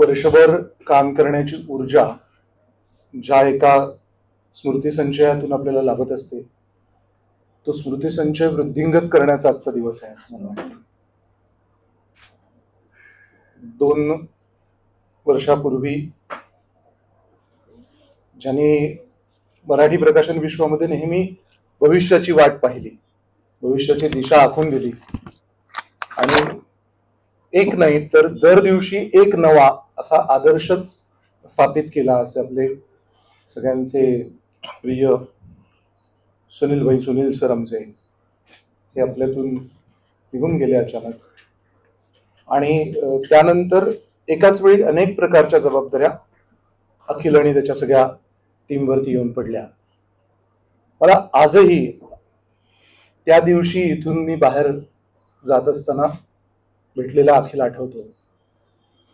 वर्षभर काम करण्याची ऊर्जा ज्या एका स्मृतिसंचयातून आपल्याला लाभत असते, तो स्मृतिसंचय वृद्धिंगत करण्याचा आजचा दिवस आहे असं मला वाटतं. 2 वर्षापूर्वी ज्यांनी मराठी प्रकाशन विश्वामध्ये नेहमी भविष्याची वाट पाहिली, भविष्याची दिशा आखून दिली आणि एक नाही तर दर दिवशी एक नवा असा आदर्शच स्थापित केला, असे आपले सगळ्यांचे प्रिय सुनील सर आमचे हे आपल्यातून निघून गेले अचानक. आणि त्यानंतर एकाच वेळी अनेक प्रकारच्या जबाबदाऱ्या अखिल आणि त्याच्या सगळ्या टीमवरती येऊन पडल्या. मला आजही त्या दिवशी इथून मी बाहेर जात असताना भेटलेला अखिल आठवतो.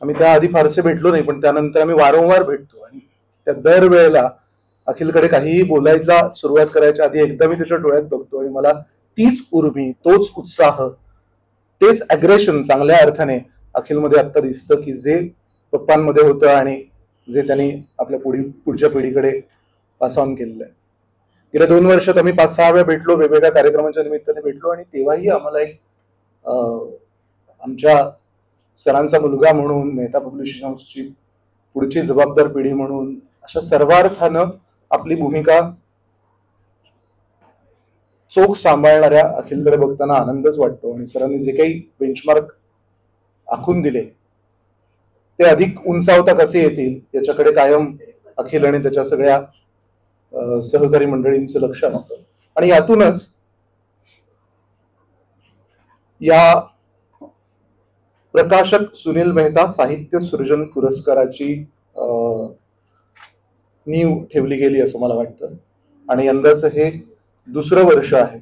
आम्ही त्याआधी फारसे भेटलो नाही, पण त्यानंतर आम्ही वारंवार भेटतो आणि त्या दर वेळेला अखिलकडे काहीही बोलायला सुरुवात करायच्या आधी एकदा मी त्याच्या डोळ्यात बघतो आणि मला तीच उर्मी, तोच उत्साह, तेच अग्रेशन चांगल्या अर्थाने अखिलमध्ये आत्ता दिसतं की जे पप्पांमध्ये होतं आणि जे त्यांनी आपल्या पुढच्या पिढीकडे पास ऑन केलेलं आहे. गेल्या 2 वर्षात आम्ही 5-6 वेळा भेटलो, वेगवेगळ्या कार्यक्रमाच्या निमित्ताने भेटलो आणि तेव्हाही आम्हाला एक आमच्या सरांचा मुलगा म्हणून, मेहता पब्लिशिंग हाऊसची पुढची जबाबदार पिढी म्हणून अशा सर्वार्थानं आपली भूमिका चोख सांभाळणाऱ्या अखिलकडे बघताना आनंदच वाटतो. आणि सरांनी जे काही बेंचमार्क आखून दिले ते अधिक उंचावता कसे येतील याच्याकडे कायम अखिल आणि त्याच्या सगळ्या सहकारी मंडळींचं लक्ष असतं. आणि यातूनच या प्रकाशक सुनील मेहता साहित्य सृजन पुरस्काराची नीव ठेवली गेली असं मला वाटतं. आणि यंदाचं हे 2रं वर्ष आहे.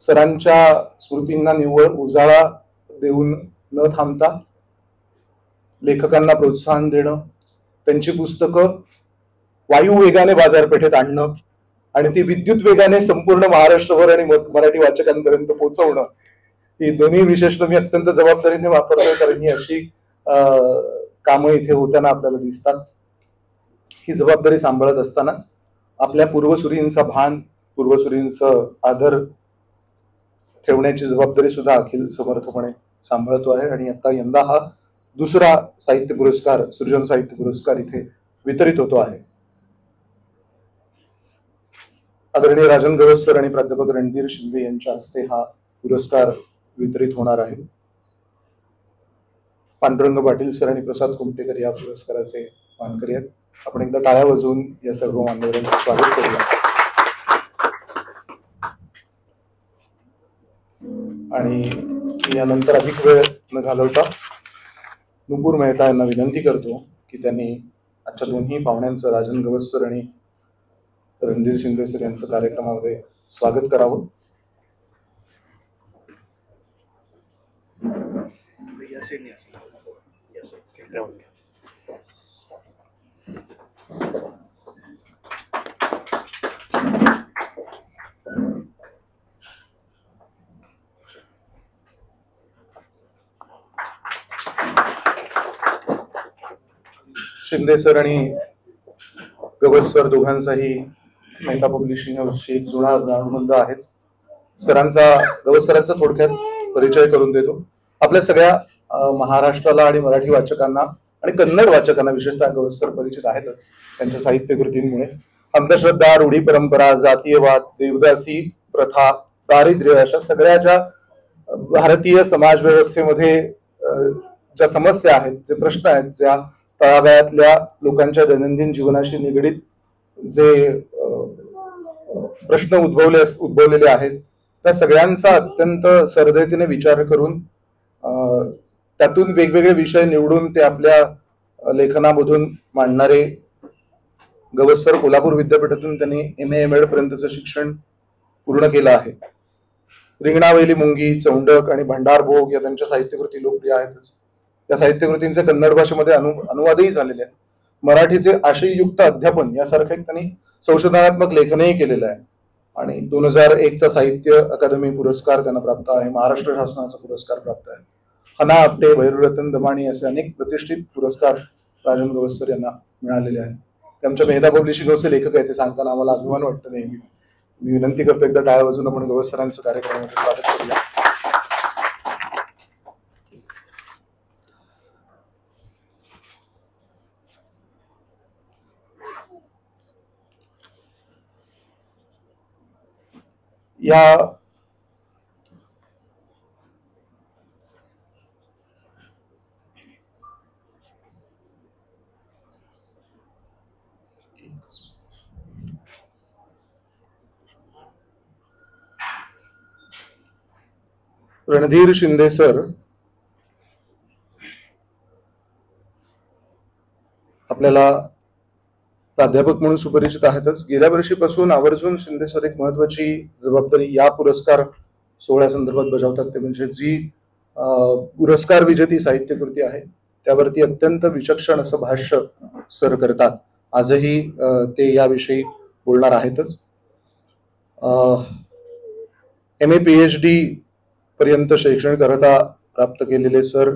सरांच्या स्मृतींना निव्वळ उजाळा देऊन न थांबता लेखकांना प्रोत्साहन देणं, त्यांची पुस्तकं वायू वेगाने बाजारपेठेत आणणं आणि ती विद्युत वेगाने संपूर्ण महाराष्ट्रभर आणि मराठी वाचकांपर्यंत पोहोचवणं, ही दोन्ही विशेषण मी अत्यंत जबाबदारीने वापरतोय, कारण ही अशी कामं इथे होताना आपल्याला दिसतात. ही जबाबदारी सांभाळत असतानाच आपल्या पूर्वसुरींचा भान, पूर्वसुरींचं आदर ठेवण्याची जबाबदारी सुद्धा अखिल समर्थपणे सांभाळतो आहे. आणि आता यंदा हा 2रा साहित्य पुरस्कार, सृजन साहित्य पुरस्कार इथे वितरित होतो आहे. आदरणीय राजन गवस सर आणि प्राध्यापक रणधीर शिंदे यांच्या हस्ते हा पुरस्कार वितरित होणार आहे. पांडुरंग पाटील सर आणि प्रसाद कुमटेकर या पुरस्काराचे मानकरी आहेत. आपण एकदा टाळ्या वाजवून या सर्व मान्यवरांचं स्वागत करूया. आणि यानंतर अधिक वेळ न घालवता नुपूर मेहता यांना विनंती करतो की त्यांनी आजच्या दोन्ही पाहुण्यांचं, राजन गवस सर आणि रणधीर शिंदे सर यांचं कार्यक्रमामध्ये स्वागत करावं. शिंदे सर आणि गवस सर दोघांचाही मेहता पब्लिशिंग हाऊसशी एक जुना अनुबंध आहेच. गवस सरांचा थोडक्यात परिचय करून देतो. आपल्या सगळ्या महाराष्ट्राला आणि मराठी वाचकांना आणि कन्नड वाचकांना विशेषतः गवस सर परिचित आहेतच त्यांच्या साहित्य कृतींमुळे. अंधश्रद्धा, रूढी परंपरा, जातीयवाद, देवदासी प्रथा, दारिद्र्य अशा सगळ्या ज्या भारतीय समाज व्यवस्थेमध्ये ज्या समस्या आहेत, जे प्रश्न आहेत, ज्या तळागाळातल्या लोकांच्या दैनंदिन जीवनाशी निगडीत जे प्रश्न उद्भवलेले आहेत, त्या सगळ्यांचा अत्यंत सरलतेने विचार करून त्यातून वेगवेगळे विषय निवडून ते आपल्या लेखनामधून मांडणारे गवस सर कोल्हापूर विद्यापीठातून त्यांनी MA MAd पर्यंतचं शिक्षण पूर्ण केलं आहे. रिंगणावैली मुंगी, चौंडक आणि भंडारभोग या त्यांच्या साहित्यकृती लोकप्रिय आहेतच. त्या साहित्यकृतींचे कन्नड भाषेमध्ये अनुवादही झालेले आहेत. मराठीचे आशययुक्त अध्यापन यासारखं एक त्यांनी संशोधनात्मक लेखनही केलेलं आहे. आणि 2001चा साहित्य अकादमी पुरस्कार त्यांना प्राप्त आहे. महाराष्ट्र शासनाचा पुरस्कार प्राप्त आहे. हना आपटे, भैरूरतन दमाणी असे अनेक प्रतिष्ठित पुरस्कार राजन गवसकर यांना मिळालेले आहेत. ते आमच्या मेहता पब्लिशिंग हाऊसचे लेखक आहेत. ते सांगताना आम्हाला अभिमान वाटतो नेहमीच. मी विनंती करतो एकदा टाळ्या वाजवून आपण गवसरांचं कार्यक्रमामध्ये स्वागत करूया. या रणधीर शिंदे सर आपल्याला प्राध्यापक म्हणून सुपरिचित आहेतच. गेल्या वर्षीपासून आवर्जून शिंदे सर एक महत्वाची जबाबदारी या पुरस्कार सोहळ्यासंदर्भात बजावतात. ते म्हणजे जी पुरस्कार विजेती साहित्यकृती आहे त्यावरती अत्यंत विचक्षण असं भाष्य सर करतात. आजही ते याविषयी बोलणार आहेतच. MA PhD पर्यंत शैक्षणिक अर्हता प्राप्त केलेले सर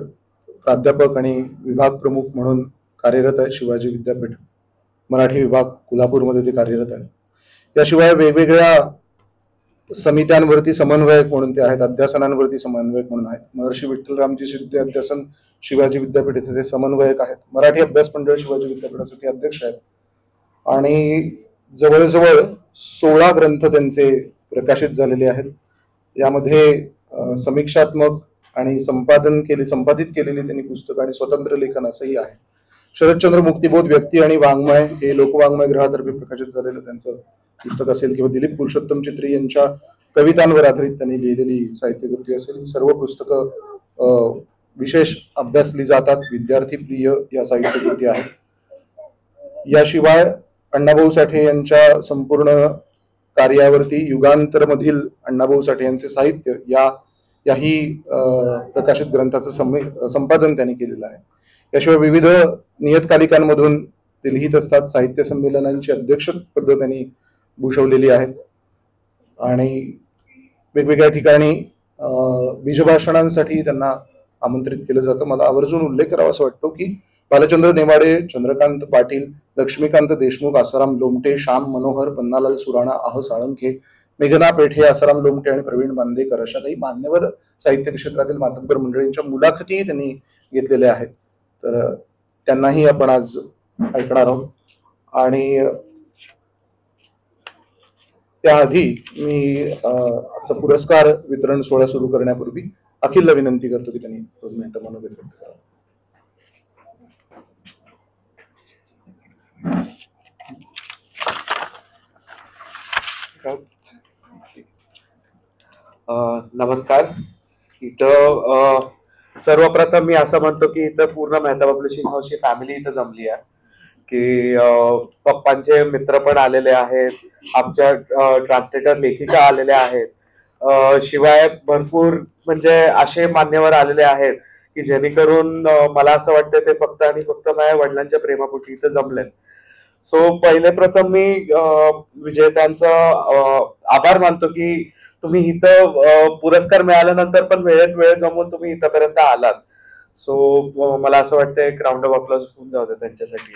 प्राध्यापक आणि विभाग प्रमुख म्हणून कार्यरत आहे शिवाजी विद्यापीठ मराठी विभाग कोल्हापूरमध्ये ते कार्यरत आहे. याशिवाय वेगवेगळ्या समित्यांवरती समन्वयक म्हणून ते आहेत. अध्यासनांवरती समन्वयक म्हणून आहेत. महर्षी विठ्ठलरामजी शिंदे अध्यासन शिवाजी विद्यापीठ येथे ते समन्वयक आहेत. मराठी अभ्यास मंडळ शिवाजी विद्यापीठाचे ते अध्यक्ष आहेत. आणि जवळजवळ 16 ग्रंथ त्यांचे प्रकाशित झालेले आहेत. यामध्ये समीक्षात्मक आणि संपादित केलेली त्यांनी पुस्तकं आणि स्वतंत्र लेखन असंही आहे. शरदचंद्र मुक्तिबोध व्यक्ती आणि वाङ्मय हे लोकवाङ्मय ग्रहातर्फे प्रकाशित झालेलं त्यांचं पुस्तक असेल किंवा दिलीप पुरुषोत्तम चित्री यांच्या कवितांवर आधारित त्यांनी लिहिलेली साहित्यकृती असेल, ही सर्व पुस्तकं विशेष अभ्यासली जातात. विद्यार्थी प्रिय या साहित्यकृती आहेत. याशिवाय अण्णाभाऊ साठे यांच्या संपूर्ण कार्यावरती युगांतर मधील अण्णाभाऊ साठे यांचे साहित्य याही प्रकाशित ग्रंथाचं संपादन त्यांनी केलेलं आहे. याशिवाय विविध नियतकालिकांमधून ते लिहित असतात. साहित्य संमेलनांची अध्यक्षपद त्यांनी भूषवलेली आहेत आणि वेगवेगळ्या ठिकाणी बीजभाषणांसाठी त्यांना आमंत्रित केलं जातं. मला आवर्जून उल्लेख करावा असं वाटतो की बालचंद्र नेमाडे, चंद्रकांत पाटील, लक्ष्मीकांत देशमुख, आसाराम लोमटे, श्याम मनोहर, पन्नालाल सुराणा, आह साळंखे, मेघना पेठे, आसाराम लोमटे आणि प्रवीण बांदेकर अशा काही मान्यवर साहित्य क्षेत्रातील मातब्बर मंडळींच्या मुलाखती त्यांनी घेतलेल्या आहेत. तर त्यांनाही आपण आज ऐकणार आहोत. आणि त्याआधी मी आजचा पुरस्कार वितरण सोहळा सुरू करण्यापूर्वी अखिलला विनंती करतो की त्यांनी 2 मिनिटं मनोगत व्यक्त करावं. नमस्कार. इथं सर्वप्रथम मी असं म्हणतो की इथं पूर्ण मेहता पब्लिशिंग हाऊसची फॅमिली इथं जमली आहे की पप्पांचे मित्र पण आलेले आहेत, आमच्या ट्रान्सलेटर लेखिका आलेल्या आहेत, शिवाय भरपूर म्हणजे असे मान्यवर आलेले आहेत की जेणेकरून मला असं वाटतं ते फक्त आणि फक्त माझ्या वडिलांच्या प्रेमापोटी इथं जमले. सो पहिले प्रथम मी विजेत्यांचा आभार मानतो की तुम्ही इथं पुरस्कार मिळाल्यानंतर पण वेळेत वेळ जमून तुम्ही इथपर्यंत आलात. सो मला असं वाटतं एक राऊंड ऑफ अप्लॉज होऊन जाऊ दे त्यांच्यासाठी.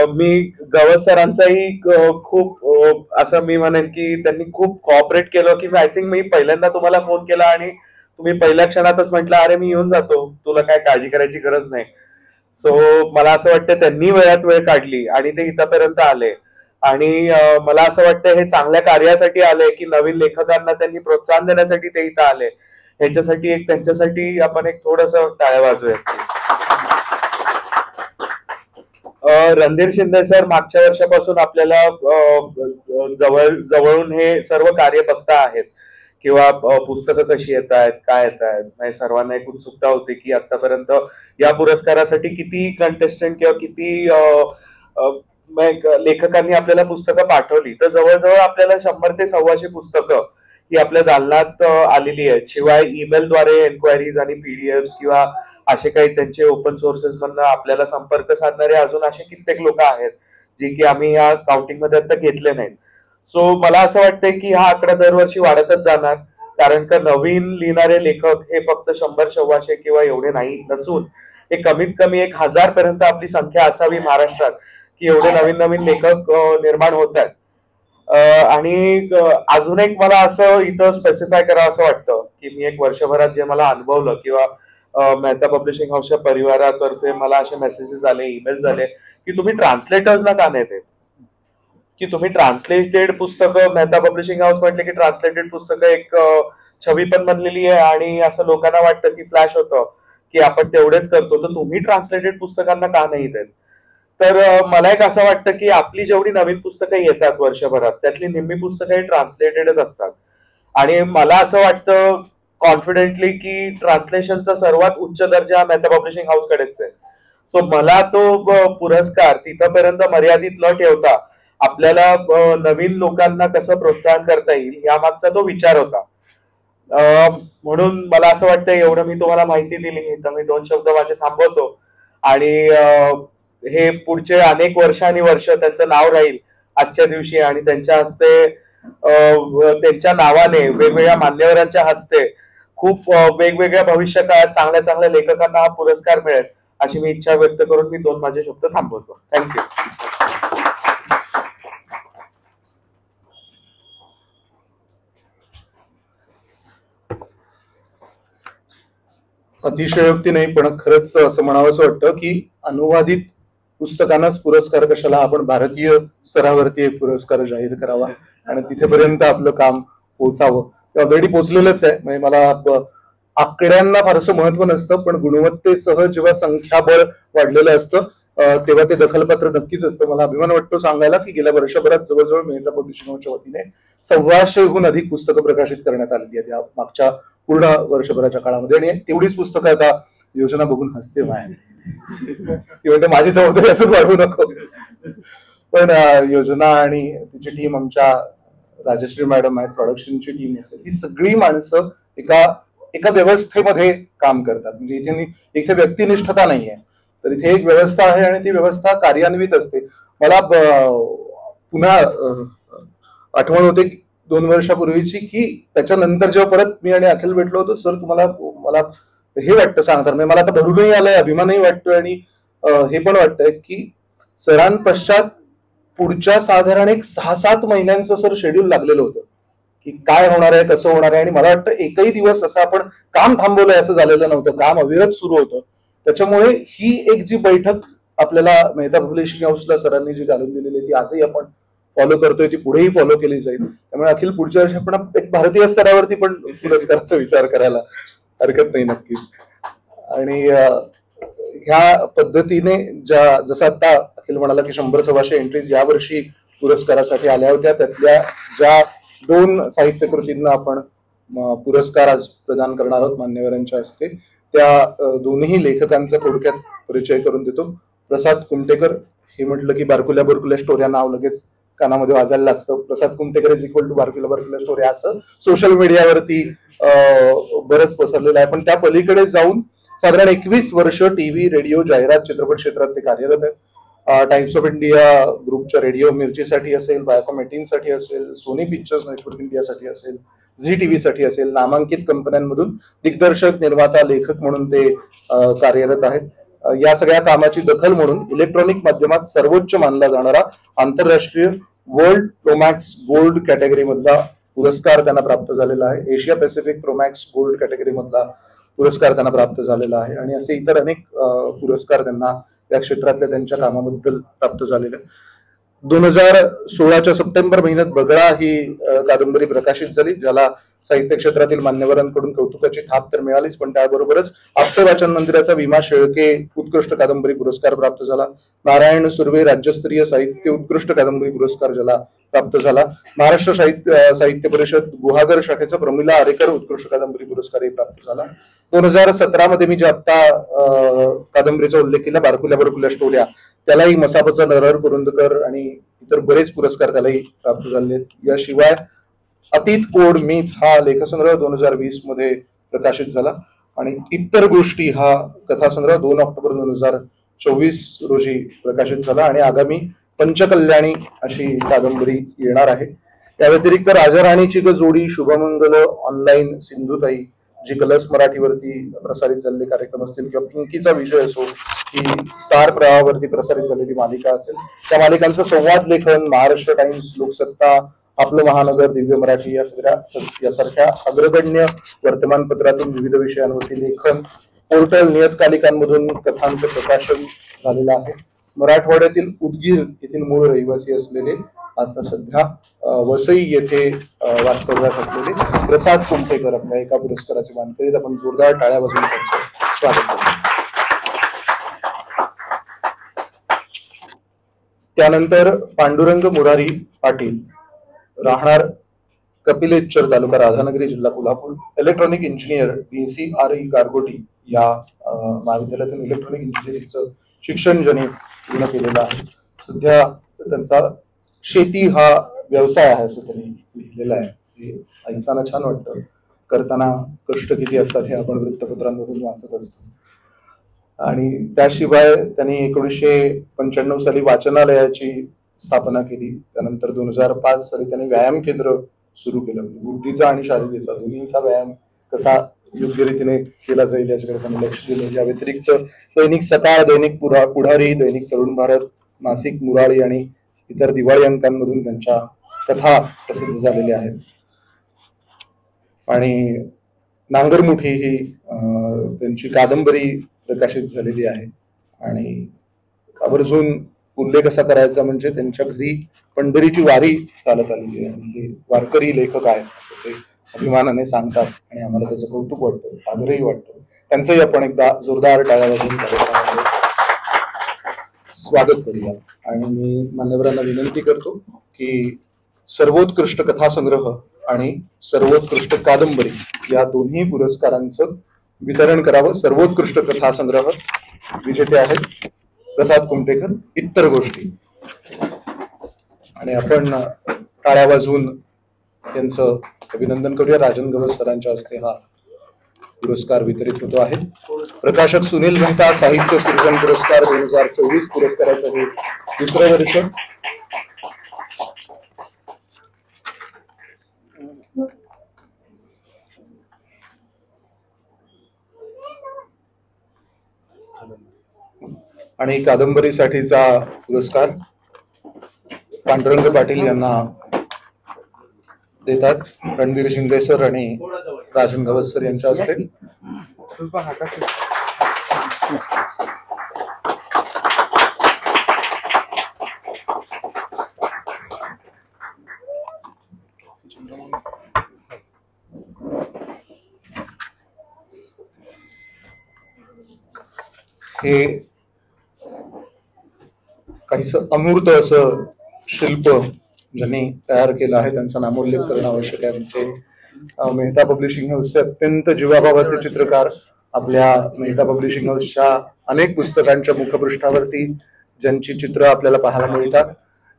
मी गवस सरांचाही खूप असं मी म्हणेन की त्यांनी खूप कोऑपरेट केलं की आय थिंक मी पहिल्यांदा तुम्हाला फोन केला आणि तुम्ही पहिल्या क्षणातच म्हटलं अरे मी येऊन जातो, तुला काय काळजी करायची गरज नाही. सो मला असं वाटतं त्यांनी वेळात वेळ काढली आणि ते इथपर्यंत आले. आणि मला असं वाटतं हे चांगल्या कार्यासाठी आले की नवीन लेखकांना त्यांनी प्रोत्साहन देण्यासाठी ते इथं आले. ह्याच्यासाठी एक त्यांच्यासाठी आपण एक थोडस टाळ्या वाजवूयात. रणधीर शिंदे सर मागच्या वर्षापासून आपल्याला जवळून हे सर्व कार्य बघता आहेत किंवा पुस्तकं कशी येत आहेत, काय येत आहेत. सर्वांना एक उत्सुकता होती की आतापर्यंत या पुरस्कारासाठी किती कंटेस्टंट किंवा किती लेखकांनी आपल्याला पुस्तकं पाठवली. तर जवळजवळ आपल्याला 100 ते 125 पुस्तकं ही आपल्या दालनात आलेली आहेत. शिवाय ईमेलद्वारे एन्क्वायरीज आणि PDF किंवा असे काही त्यांचे ओपन सोर्सेस मधनं आपल्याला संपर्क साधणारे अजून असे कित्येक लोक आहेत जे की आम्ही या काउंटिंग मध्ये आता घेतले नाहीत. सो मला असं वाटतंय की हा आकडा दरवर्षी वाढतच जाणार कारण का नवीन लिहिणारे लेखक हे फक्त 100-125 किंवा एवढे नाही नसून हे कमीत कमी 1000 पर्यंत आपली संख्या असावी महाराष्ट्रात, की एवढे नवीन नवीन लेखक निर्माण होत आहेत. आणि अजून एक मला असं इथं स्पेसिफाय करावं असं वाटतं की मी एक वर्षभरात जे मला अनुभवलं किंवा मेहता पब्लिशिंग हाऊसच्या परिवारातर्फे मला असे मेसेजेस आले, ईमेल्स आले की तुम्ही ट्रान्सलेटर्सना का नाही देत, की तुम्ही ट्रान्सलेटेड पुस्तकं, मेहता पब्लिशिंग हाऊस म्हटले की ट्रान्सलेटेड पुस्तकं एक छवी पण बनलेली आहे आणि असं लोकांना वाटतं की फ्लॅश होतं की आपण तेवढेच करतो, तर तुम्ही ट्रान्सलेटेड पुस्तकांना का नाही देत. तर मला एक असं वाटतं की आपली जेवढी नवीन पुस्तकं येतात वर्षभरात त्यातली निम्मी पुस्तकं ही ट्रान्सलेटेडच असतात. आणि मला असं वाटतं कॉन्फिडेंटली की ट्रान्सलेशनचा सर्वात उच्च दर्जा मेहता पब्लिशिंग हाऊस कडेच आहे. सो मला तो पुरस्कार तिथपर्यंत मर्यादित न ठेवता आपल्याला नवीन लोकांना कसं प्रोत्साहन करता येईल यामागचा तो विचार होता. म्हणून मला असं वाटतं एवढं मी तुम्हाला माहिती दिली तर मी 2 शब्द माझे थांबवतो आणि हे पुढचे अनेक वर्ष आणि वर्ष त्यांचं नाव राहील आजच्या दिवशी आणि त्यांच्या हस्ते त्यांच्या नावाने वेगवेगळ्या मान्यवरांच्या हस्ते खूप वेगवेगळ्या भविष्य काळात चांगल्या चांगल्या लेखकांना हा पुरस्कार मिळेल अशी मी इच्छा व्यक्त करून मी 2 माझे शब्द थांबवतो. थँक्यू. अतिशयोक्ती नाही, पण खरंच असं म्हणावंसं वाटतं की अनुवादित पुस्तकांनाच पुरस्कार कशाला, आपण भारतीय स्तरावरती एक पुरस्कार जाहीर करावा आणि तिथेपर्यंत आपलं काम पोहोचावं. ते ऑलरेडी पोहोचलेलंच आहे. म्हणजे मला आकड्यांना फारसं महत्व नसतं, पण गुणवत्तेसह जेव्हा संख्याबळ वाढलेलं असतं तेव्हा ते दखलपात्र नक्कीच असतं. मला अभिमान वाटतो सांगायला की गेल्या वर्षभरात जवळजवळ मेहता पब्लिशिंग हाऊसच्या वतीने 1,200हून अधिक पुस्तकं प्रकाशित करण्यात आलेली आहेत या मागच्या पूर्ण वर्षभराच्या काळामध्ये. आणि तेवढीच पुस्तकं आता योजना बघून हसते व्हाय ती म्हणते माझी जबाबदारी असून वाढवू नको. पण योजना आणि तिची टीम, आमच्या राजश्री मॅडम आहेत, प्रोडक्शनची टीम असेल, ही सगळी माणसं एका व्यवस्थेमध्ये काम करतात. म्हणजे इथे व्यक्तिनिष्ठता नाहीये, तर इथे एक व्यवस्था आहे आणि ती व्यवस्था कार्यान्वित असते. मला पुन्हा आठवण होते 2 वर्षापूर्वीची की त्याच्यानंतर जेव्हा परत मी आणि अखिल भेटलो होतो, सर तुम्हाला मला हे वाटतं सांगतात, मला आता भरूनही आलंय, अभिमानही वाटतोय आणि हे पण वाटतंय की सरांपश्चात पुढच्या साधारण एक 6-7 महिन्यांचं सर शेड्यूल लागलेलं होतं की काय होणार आहे, कसं होणार आहे. आणि मला वाटतं एकही दिवस असं आपण काम थांबवलंय असं झालेलं नव्हतं, काम अविरत सुरू होतं. त्याच्यामुळे ही एक जी बैठक आपल्याला मेहता पब्लिशिंग हाऊसला सरांनी जी घालून दिलेली ती आजही आपण फॉलो करतोय, ती पुढेही फॉलो केली जाईल. त्यामुळे अखिल पुढच्या वर्षी आपण एक भारतीय स्तरावरती पण पुरस्काराचा विचार करायला हरकत नाही नक्कीच. आणि ह्या पद्धतीने जसं आता अखिल म्हणाला की 100-125 एंट्रीज यावर्षी पुरस्कारासाठी आल्या होत्या, त्यातल्या ज्या 2 साहित्य कृतींना आपण पुरस्कार आज प्रदान करणार आहोत मान्यवरांच्या हस्ते, त्या दोन्ही लेखकांचा थोडक्यात परिचय करून देतो. प्रसाद कुमटेकर, हे म्हटलं की बारकुल्या बरकुल्या स्टोऱ्या नाव लगेच कानामध्ये वाजायला लागतं. प्रसाद कुमटेकर इज इक्वल टू बारकुल्या बरकुल्या स्टोऱ्या असं सोशल मीडियावरती बरंच पसरलेलं आहे. पण त्या पलीकडे जाऊन साधारण 21 वर्ष टीव्ही, रेडिओ, जाहिरात, चित्रपट क्षेत्रात ते कार्यरत आहेत. टाइम्स ऑफ इंडिया ग्रुपच्या रेडिओ मिर्चीसाठी असेल, बायोकॉम 18 साठी असेल, सोनी पिक्चर्स नेटवर्क इंडियासाठी असेल, झी टीव्ही साठी असेल, नामांकित कंपन्यांमधून दिग्दर्शक, निर्माता, लेखक म्हणून ते कार्यरत आहेत. या सगळ्या कामाची दखल म्हणून इलेक्ट्रॉनिक माध्यमात सर्वोच्च मानला जाणारा आंतरराष्ट्रीय वर्ल्ड प्रोमॅक्स गोल्ड कॅटेगरी मधला पुरस्कार त्यांना प्राप्त झालेला आहे. Asia Pacific Pro Max gold category मधला पुरस्कार त्यांना प्राप्त झालेला आहे. आणि असे इतर अनेक पुरस्कार त्यांना त्या क्षेत्रातल्या त्यांच्या कामाबद्दल प्राप्त झालेले. 2016च्या सप्टेंबर महिन्यात बगळा ही कादंबरी प्रकाशित झाली, ज्याला साहित्य क्षेत्रातील मान्यवरांकडून कौतुकाची थाप तर मिळालीच, पण त्याबरोबरच आपटे वाचन मंदिराचा विमा शेळके उत्कृष्ट कादंबरी पुरस्कार प्राप्त झाला. नारायण सुर्वे राज्यस्तरीय साहित्य उत्कृष्ट कादंबरी पुरस्कार ज्याला प्राप्त झाला. महाराष्ट्र साहित्य परिषद गुहागर शाखेचा प्रमिला आरेकर उत्कृष्ट कादंबरी पुरस्कारही प्राप्त झाला. 2017 मध्ये मी जे आता कादंबरीचा उल्लेख केला, बारकुल्या बरकुल्या स्टोऱ्या, त्यालाही मसापचा नरहर कुरुंदकर आणि इतर बरेच पुरस्कार त्यालाही प्राप्त झाले. याशिवाय अतीत कोड मीच हा लेखसंग्रह 2020 मध्ये प्रकाशित झाला आणि इतर गोष्टी हा कथासंग्रह 2 ऑक्टोबर 2024 रोजी प्रकाशित झाला. आणि आगामी पंचकल्याणी अशी कादंबरी येणार आहे. त्या व्यतिरिक्त राजा राणीची जोडी शुभमंगल ऑनलाईन सिंधुताई, जी कलर्स मराठीवरती प्रसारित झालेले कार्यक्रम असतील किंवा पिंकीचा विजय असो, ही स्टार प्रवाहावरती प्रसारित झालेली मालिका असेल, त्या मालिकांचं संवाद लेखन महाराष्ट्र टाइम्स, लोकसत्ता, आपलं महानगर, दिव्य मराठी यासारख्या अग्रगण्य वर्तमानपत्रातून विविध विषयांवरती लेखन, पोर्टल नियतकालिकांमधून कथांचं प्रकाशन झालेलं आहे. मराठवाड्यातील उदगीर येथील मूळ रहिवासी असलेले आता सध्या वसई येथे वास्तव्यास असलेले प्रसाद कुमठेकर आपल्या एका पुरस्काराचे मानकरी. आपण जोरदार टाळ्या वाजवून त्यांचं स्वागत करतो. त्यानंतर पांडुरंग मुरारी पाटील, राहणार कपिलेश्वर, तालुका राधानगरी, जिल्हा कोल्हापूर, इलेक्ट्रॉनिक इंजिनियर, BSc-RE गारगोटी या महाविद्यालयातून इलेक्ट्रॉनिक इंजिनिअरिंगचं शिक्षण ज्यांनी पूर्ण केलेलं आहे. सध्या त्यांचा शेती हा व्यवसाय आहे असं त्यांनी लिहिलेलं आहे. हे ऐकताना छान वाटतं. करताना कष्ट किती असतात हे आपण वृत्तपत्रांमधून वाचत असतो. आणि त्याशिवाय त्यांनी 1995 साली वाचनालयाची स्थापना केली. त्यानंतर 2005 साली त्यांनी व्यायाम केंद्र सुरू केलं. बुद्धीचा आणि शारीरिकचा दोन्हीचा व्यायाम कसा योग्य रीतीने केला जाईल याच्याकडे त्यांनी लक्ष दिलं. या व्यतिरिक्त दैनिक सकाळ, दैनिक पुढारी, दैनिक तरुण भारत, मासिक मुराळी आणि इतर दिवाळी अंकांमधून त्यांच्या कथा प्रसिद्ध झालेल्या आहेत. आणि नांगरमुठी ही त्यांची कादंबरी प्रकाशित झालेली आहे. आणि आवर्जून उल्लेख असा करायचा म्हणजे त्यांच्या घरी पंढरीची वारी चालत आलेली आहे. म्हणजे वारकरी लेखक आहेत असं ते अभिमानाने सांगतात आणि आम्हाला त्याचं कौतुक वाटतं, आदरही वाटतो. त्यांचंही आपण एकदा जोरदार टाळ्या वाजवून स्वागत करूया. आणि मी मान्यवरांना विनंती करतो की सर्वोत्कृष्ट कथासंग्रह आणि सर्वोत्कृष्ट कादंबरी या दोन्ही पुरस्कारांचं वितरण करावं. सर्वोत्कृष्ट कथासंग्रह विजेते आहेत प्रसाद कुमठेकर, इतर गोष्टी. आणि आपण टाळ्या वाजवून त्यांचं अभिनंदन करूया. राजन गवस सरांच्या हस्ते हा पुरस्कार वितरित होतो आहे. प्रकाशक सुनील मेहता साहित्य सृजन पुरस्कार 2024 पुरस्काराचं हे दुसरं वर्ष. आणि कादंबरीसाठीचा पुरस्कार पांडुरंग पाटील यांना देतात रणवीर शिंदे सर आणि राजन गवस सर यांच्या हस्ते. हे काहीसं अमूर्त असं शिल्प ज्यांनी तयार केलं आहे त्यांचा नामोल्लेख करणं आवश्यक आहे. त्यांचे मेहता पब्लिशिंग हाऊसचे अत्यंत जीवाभावाचे चित्रकार, आपल्या मेहता पब्लिशिंग हाऊसच्या अनेक पुस्तकांच्या मुखपृष्ठावरती ज्यांची चित्र आपल्याला पाहायला मिळतात.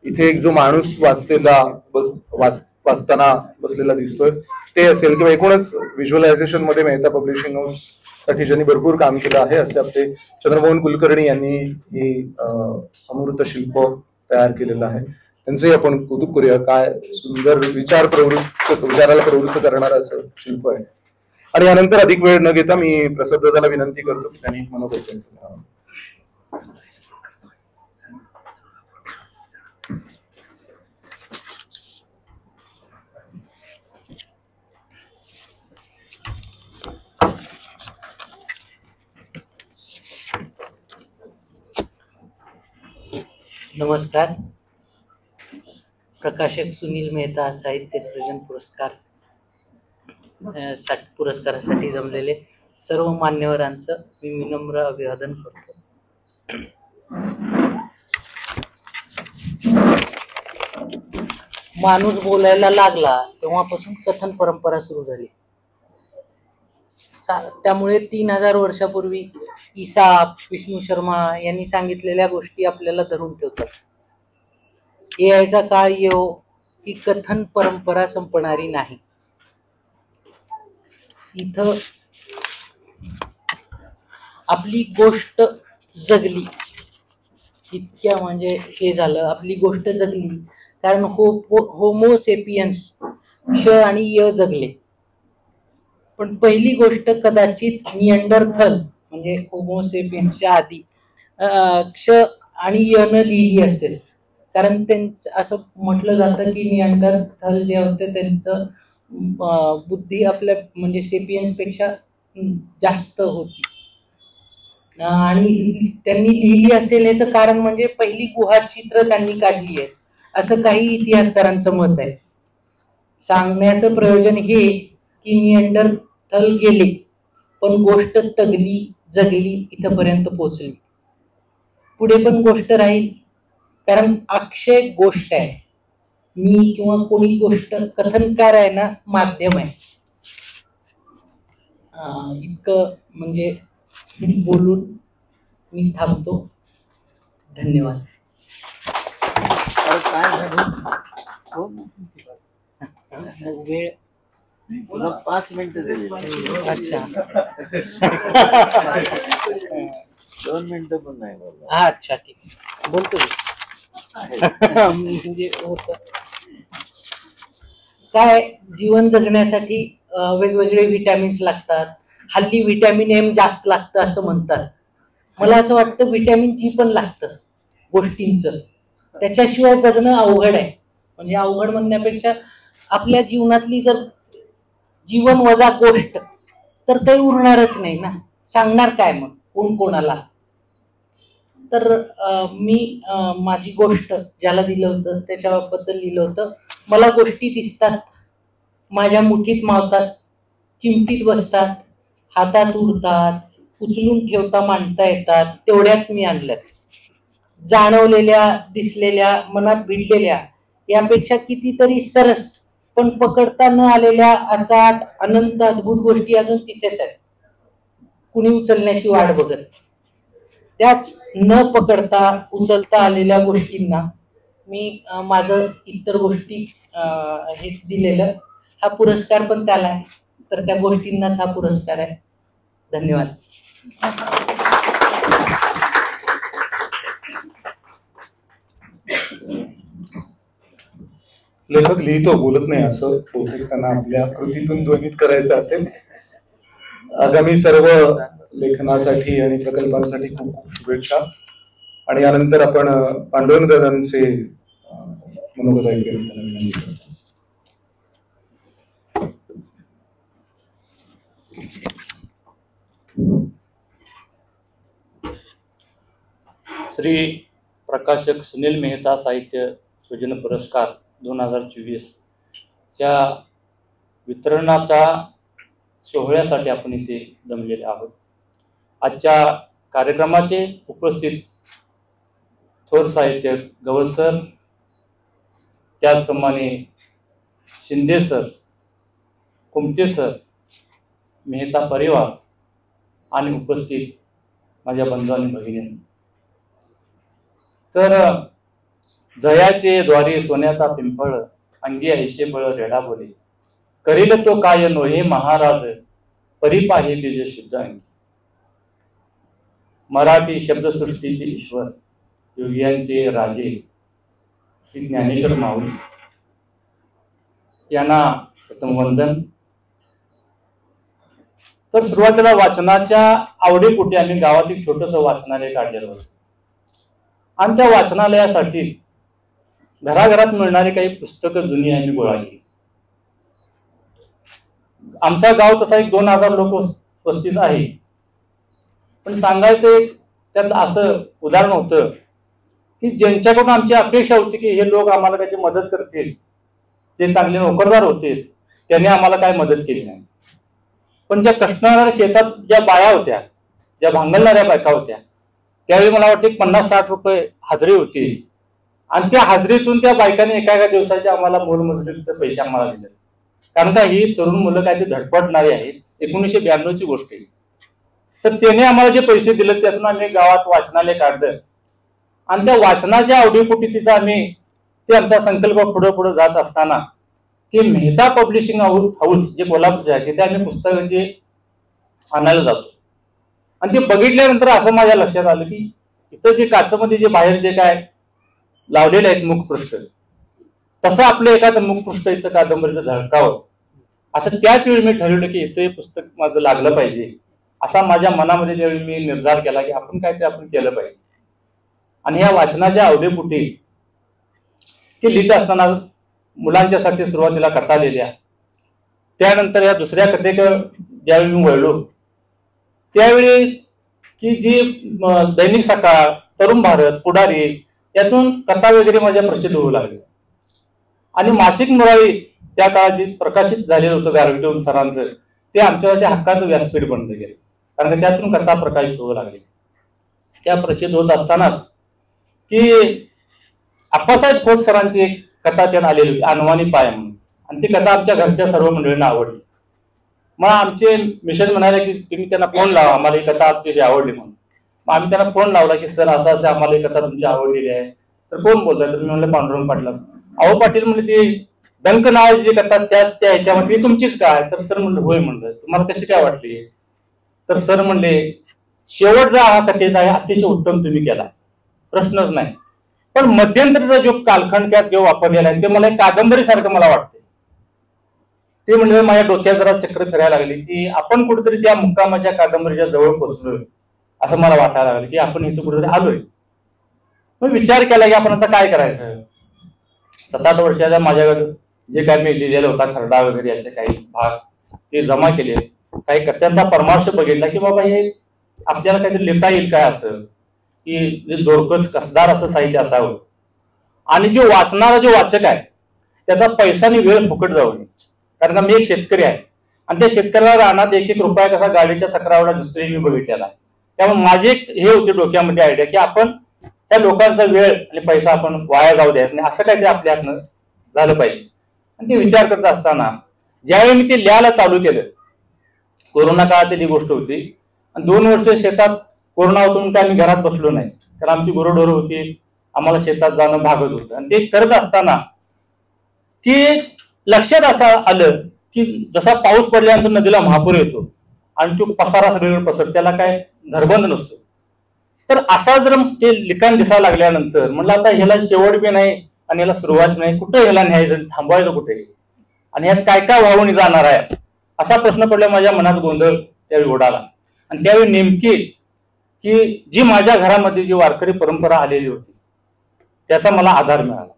इथे एक जो माणूस वाचताना बसलेला दिसतोय ते असेल, किंवा एकूणच व्हिज्युअलायझेशन मध्ये मेहता पब्लिशिंग हाऊस साठी ज्यांनी भरपूर काम केलं आहे असे आपले चंद्रमोहन कुलकर्णी यांनी ही अमूर्त शिल्प तयार केलेलं आहे. त्यांचंही आपण कौतुक करूया. काय सुंदर विचाराला प्रवृत्त करणारं असं शिल्प आहे. आणि यानंतर अधिक वेळ न घेता मी प्रसाद दादाला विनंती करतो की त्यांनी मनोगत करावं. नमस्कार. प्रकाशक सुनील मेहता साहित्य सृजन पुरस्कारासाठी जमलेले सर्व मान्यवरांचं मी विनम्र अभिवादन करतो. माणूस बोलायला लागला तेव्हापासून कथन परंपरा सुरू झाली. त्यामुळे 3000 वर्षापूर्वी ईसाप, विष्णू शर्मा यांनी सांगितलेल्या गोष्टी आपल्याला धरून ठेवतात. यायचा काळ येऊ ही कथन परंपरा संपणारी नाही. इथं आपली गोष्ट जगली, इतक्या म्हणजे हे झालं, आपली गोष्ट जगली कारण होमोसेपियन्स क्ष आणि य जगले. पण पहिली गोष्ट कदाचित निअंडरथल म्हणजे होमोसेपियन्सच्या आधी क्ष आणि यनं लिहिली असेल. कारण त्यांचं असं म्हटलं जातं की निअंडरथल जे होते त्यांचं बुद्धी आपल्या म्हणजे सेपियन्स पेक्षा जास्त होती. आणि त्यांनी लिहिली असेल याचं कारण म्हणजे पहिली गुहाचित्र त्यांनी काढली आहे असं काही इतिहासकारांचं मत आहे. सांगण्याचं प्रयोजन हे की निअंडरथल गेले पण गोष्ट तगली जगली इथपर्यंत पोहोचली. पुढे पण गोष्ट राहील कारण अक्षय गोष्ट आहे. मी किंवा कोणी गोष्ट कथनकार आहे ना माध्यम आहे. इतकं म्हणजे बोलून मी थांबतो. धन्यवाद. वेळ तुला 5 मिनिटं दिली. अच्छा 2 मिनिटं पण नाही बोलला. अच्छा ठीक आहे बोलतो म्हणजे होत काय जीवन जगण्यासाठी वेगवेगळे विटॅमिन्स लागतात. हल्ली व्हिटॅमिन एम जास्त लागतं असं म्हणतात. मला असं वाटतं व्हिटॅमिन जी पण लागतं गोष्टींचं. त्याच्याशिवाय जगणं अवघड आहे. म्हणजे अवघड म्हणण्यापेक्षा आपल्या जीवनातली जर जीवन वजा गोष्ट तर काही उरणारच नाही ना. सांगणार काय मग कोण कोणाला. तर मी माझी गोष्ट ज्याला दिलं होतं त्याच्याबद्दल लिहिलं होतं. मला गोष्टी दिसतात, माझ्या मुठीत मावतात, चिमटीत बसतात, हातात उरतात, उचलून ठेवता मांडता येतात, तेवढ्याच मी आणल्यात. जाणवलेल्या दिसलेल्या मनात भिडलेल्या यापेक्षा कितीतरी सरस पण पकडता न आलेल्या अचाट अनंत अद्भुत गोष्टी अजून तिथेच आहेत, कुणी उचलण्याची वाट बघत. त्याच न पकडता उचलता आलेल्या गोष्टींना मी माझं इतर गोष्टी हे दिलेलं. हा पुरस्कार पण त्याला आहे, तर त्या गोष्टींनाच हा पुरस्कार आहे. धन्यवाद. लेखक लिहितो बोलत नाही असं बहुतेक त्यांना आपल्या कृतीतून ध्वनित करायचं असेल. आगामी सर्व लेखनासाठी आणि प्रकल्पांसाठी खूप खूप शुभेच्छा. आणि यानंतर आपण पांडुरंग दादांचे मनोगत ऐकूया. श्री प्रकाशक सुनील मेहता साहित्य सृजन पुरस्कार 2024 या वितरणाच्या सोहळ्यासाठी आपण इथे जमलेले आहोत. आजच्या कार्यक्रमाचे उपस्थित थोर साहित्यक गवस सर, त्याचप्रमाणे शिंदे सर, कुमटे सर, मेहता परिवार आणि उपस्थित माझ्या बंधू आणि भगिनी. तर जयाचे द्वारी सोन्याचा पिंपळ, अंगी ऐशे बळ रेडा बोले, करील तो काय नोहे महाराज, परिपाहे बीज शुद्ध अंगी. मराठी शब्दसृष्टीचे ईश्वर, योगियांचे राजे श्री ज्ञानेश्वर माऊली यांना प्रथम वंदन. तर सुरुवातीला वाचनाच्या आवडीपोटी आम्ही गावात एक छोटंसं वाचनालय काढलेलं होतं आणि त्या वाचनालयासाठी घराघरात मिळणारी काही पुस्तकं जुनी आम्ही गोळा केली. आमचा गाव तसा एक 2000 लोक वस्तीच आहे. पण सांगायचं एक त्यात असं उदाहरण होतं की ज्यांच्याकडून आमची अपेक्षा होती की हे लोक आम्हाला काही मदत करतील, जे चांगले नोकरदार होते, त्यांनी आम्हाला काय मदत केली नाही. पण ज्या कष्टणाऱ्या शेतात ज्या बाया होत्या, ज्या भांगलणाऱ्या बायका होत्या, त्यावेळी मला वाटतं 50-60 रुपये हजेरी होती आणि त्या हजेरीतून त्या बायकांनी एका दिवसाचे आम्हाला मोलमजुरीचे पैसे आम्हाला दिले. कारण का ही तरुण मुलं काय ते धडपडणारी आहेत. 1992 ची गोष्ट आहे. तर त्याने आम्हाला जे पैसे दिले त्यातून आम्ही गावात वाचनालय काढलं आणि त्या वाचनाच्या आवडीपोटी तिथं आम्ही ते आमचा संकल्प पुढे जात असताना की मेहता पब्लिशिंग हाऊस जे कोल्हापूरचे आहे तिथे आम्ही पुस्तकं जे आणायला जातो. आणि ते बघितल्यानंतर असं माझ्या लक्षात आलं की इथं जे काचमध्ये जे बाहेर जे काय लावलेले आहेत मुखपृष्ठ, तसं आपलं एखादं मुखपृष्ठ इथं कादंबरीचं झळकावं, असं त्याच वेळी मी ठरवलं की इथं हे पुस्तक माझं लागलं पाहिजे. असा माझ्या मनामध्ये ज्यावेळी मी निर्धार केला की आपण काय ते आपण केलं पाहिजे. आणि ह्या वाचनाच्या अवधीपुटी की लिहित असताना मुलांच्यासाठी सुरुवातीला कथा लिहिल्या, त्यानंतर या दुसऱ्या कथेकडे ज्यावेळी मी वळलो त्यावेळी की जी दैनिक सकाळ, तरुण भारत, पुढारी यातून कथा वगैरे माझ्या प्रसिद्ध होऊ लागल्या. आणि मासिक मुरारी त्या काळात जे प्रकाशित झालेलं होतं गारविटे सरांचं, ते आमच्यासाठी हक्काचं व्यासपीठ बनलं गेलं, कारण त्यातून कथा प्रकाशित होऊ लागली. त्या प्रसिद्ध होत असतानाच की आप्पासाहेब खोत सरांची एक कथा त्यात आलेली होती, अनवाणी पाय म्हणून, आणि ती कथा आमच्या घरच्या सर्व मंडळींना आवडली. मग आमचे मिशन म्हणाले की तुम्ही त्यांना फोन लावा, आम्हाला ही कथा अतिशय आवडली म्हणून. मग आम्ही त्यांना फोन लावला की सर असं असं आम्हाला ही कथा तुमची आवडलेली आहे. तर कोण बोलताय? तर मी म्हणलं पांडुरंग पाटील. अहो पाटील म्हणजे ती डंक नावाची जी कथा त्या ह्याच्यामध्ये तुमचीच काय? तर सर म्हणलं होय. म्हणलं तुम्हाला कशी काय वाटली? तर सर म्हणले शेवट जो हा कथेचा आहे अतिशय उत्तम तुम्ही केला, प्रश्नच नाही. पण मध्यंतरीचा जो कालखंड त्यात जो वापरलेला आहे ते मला एक कादंबरीसारखं मला वाटते. ते म्हणजे माझ्या डोक्यात जरा चक्र फिरायला लागली की आपण कुठेतरी त्या मुक्कामाच्या कादंबरीच्या जवळ पोहोचलोय असं मला वाटायला लागलं की आपण इथं कुठेतरी आलोय. मग विचार केला की आपण आता काय करायचं. 7-8 वर्षाच्या माझ्याकडे जे काय मी लिहिलेलं होता खरडा वगैरे असे काही भाग ते जमा केले, काही कथ्यांचा परामर्श बघितला की बाबा हे आपल्याला काहीतरी लिहिता येईल काय, असं की दोरकस कसदार असं साहित्य असावं आणि जो वाचणारा जो वाचक आहे त्याचा पैसा आणि वेळ फुकट जाऊ नये. कारण का मी एक शेतकरी आहे आणि त्या शेतकऱ्याला रानात 1-1 रुपया कसा गाडीच्या चक्रावडा दिसतोय मी बघितलेला आहे. त्यामुळे माझे एक हे होते डोक्यामध्ये आयडिया की आपण त्या लोकांचा वेळ आणि पैसा आपण वाया जाऊ द्यायचं नाही, असं काहीतरी आपल्या हातनं झालं पाहिजे. आणि ते विचार करत असताना ज्यावेळी मी ते लिहायला चालू केलं, कोरोना काळातील ही गोष्ट होती आणि 2 वर्ष शेतात कोरोना होतो म्हणून आम्ही घरात बसलो नाही, कारण आमची गुरंढोरं होती, आम्हाला शेतात जाणं भागत होतं. आणि ते करत असताना की लक्षात असं आलं की जसा पाऊस पडल्यानंतर नदीला महापूर येतो आणि तो पसारा सगळीकडे पसरतो, त्याला काय धरबंद नसतो. तर असा जर ते लिखाण दिसायला लागल्यानंतर म्हणलं आता ह्याला शेवट बी नाही आणि ह्याला सुरुवात नाही, कुठं ह्याला न्यायचं, थांबवायचं कुठे, आणि ह्यात काय काय वाहून जाणार आहे असा प्रश्न पडला. माझ्या मनात गोंधळ त्यावेळी उडाला. आणि त्यावेळी नेमकी की जी माझ्या घरामध्ये जी वारकरी परंपरा आलेली होती त्याचा मला आधार मिळाला.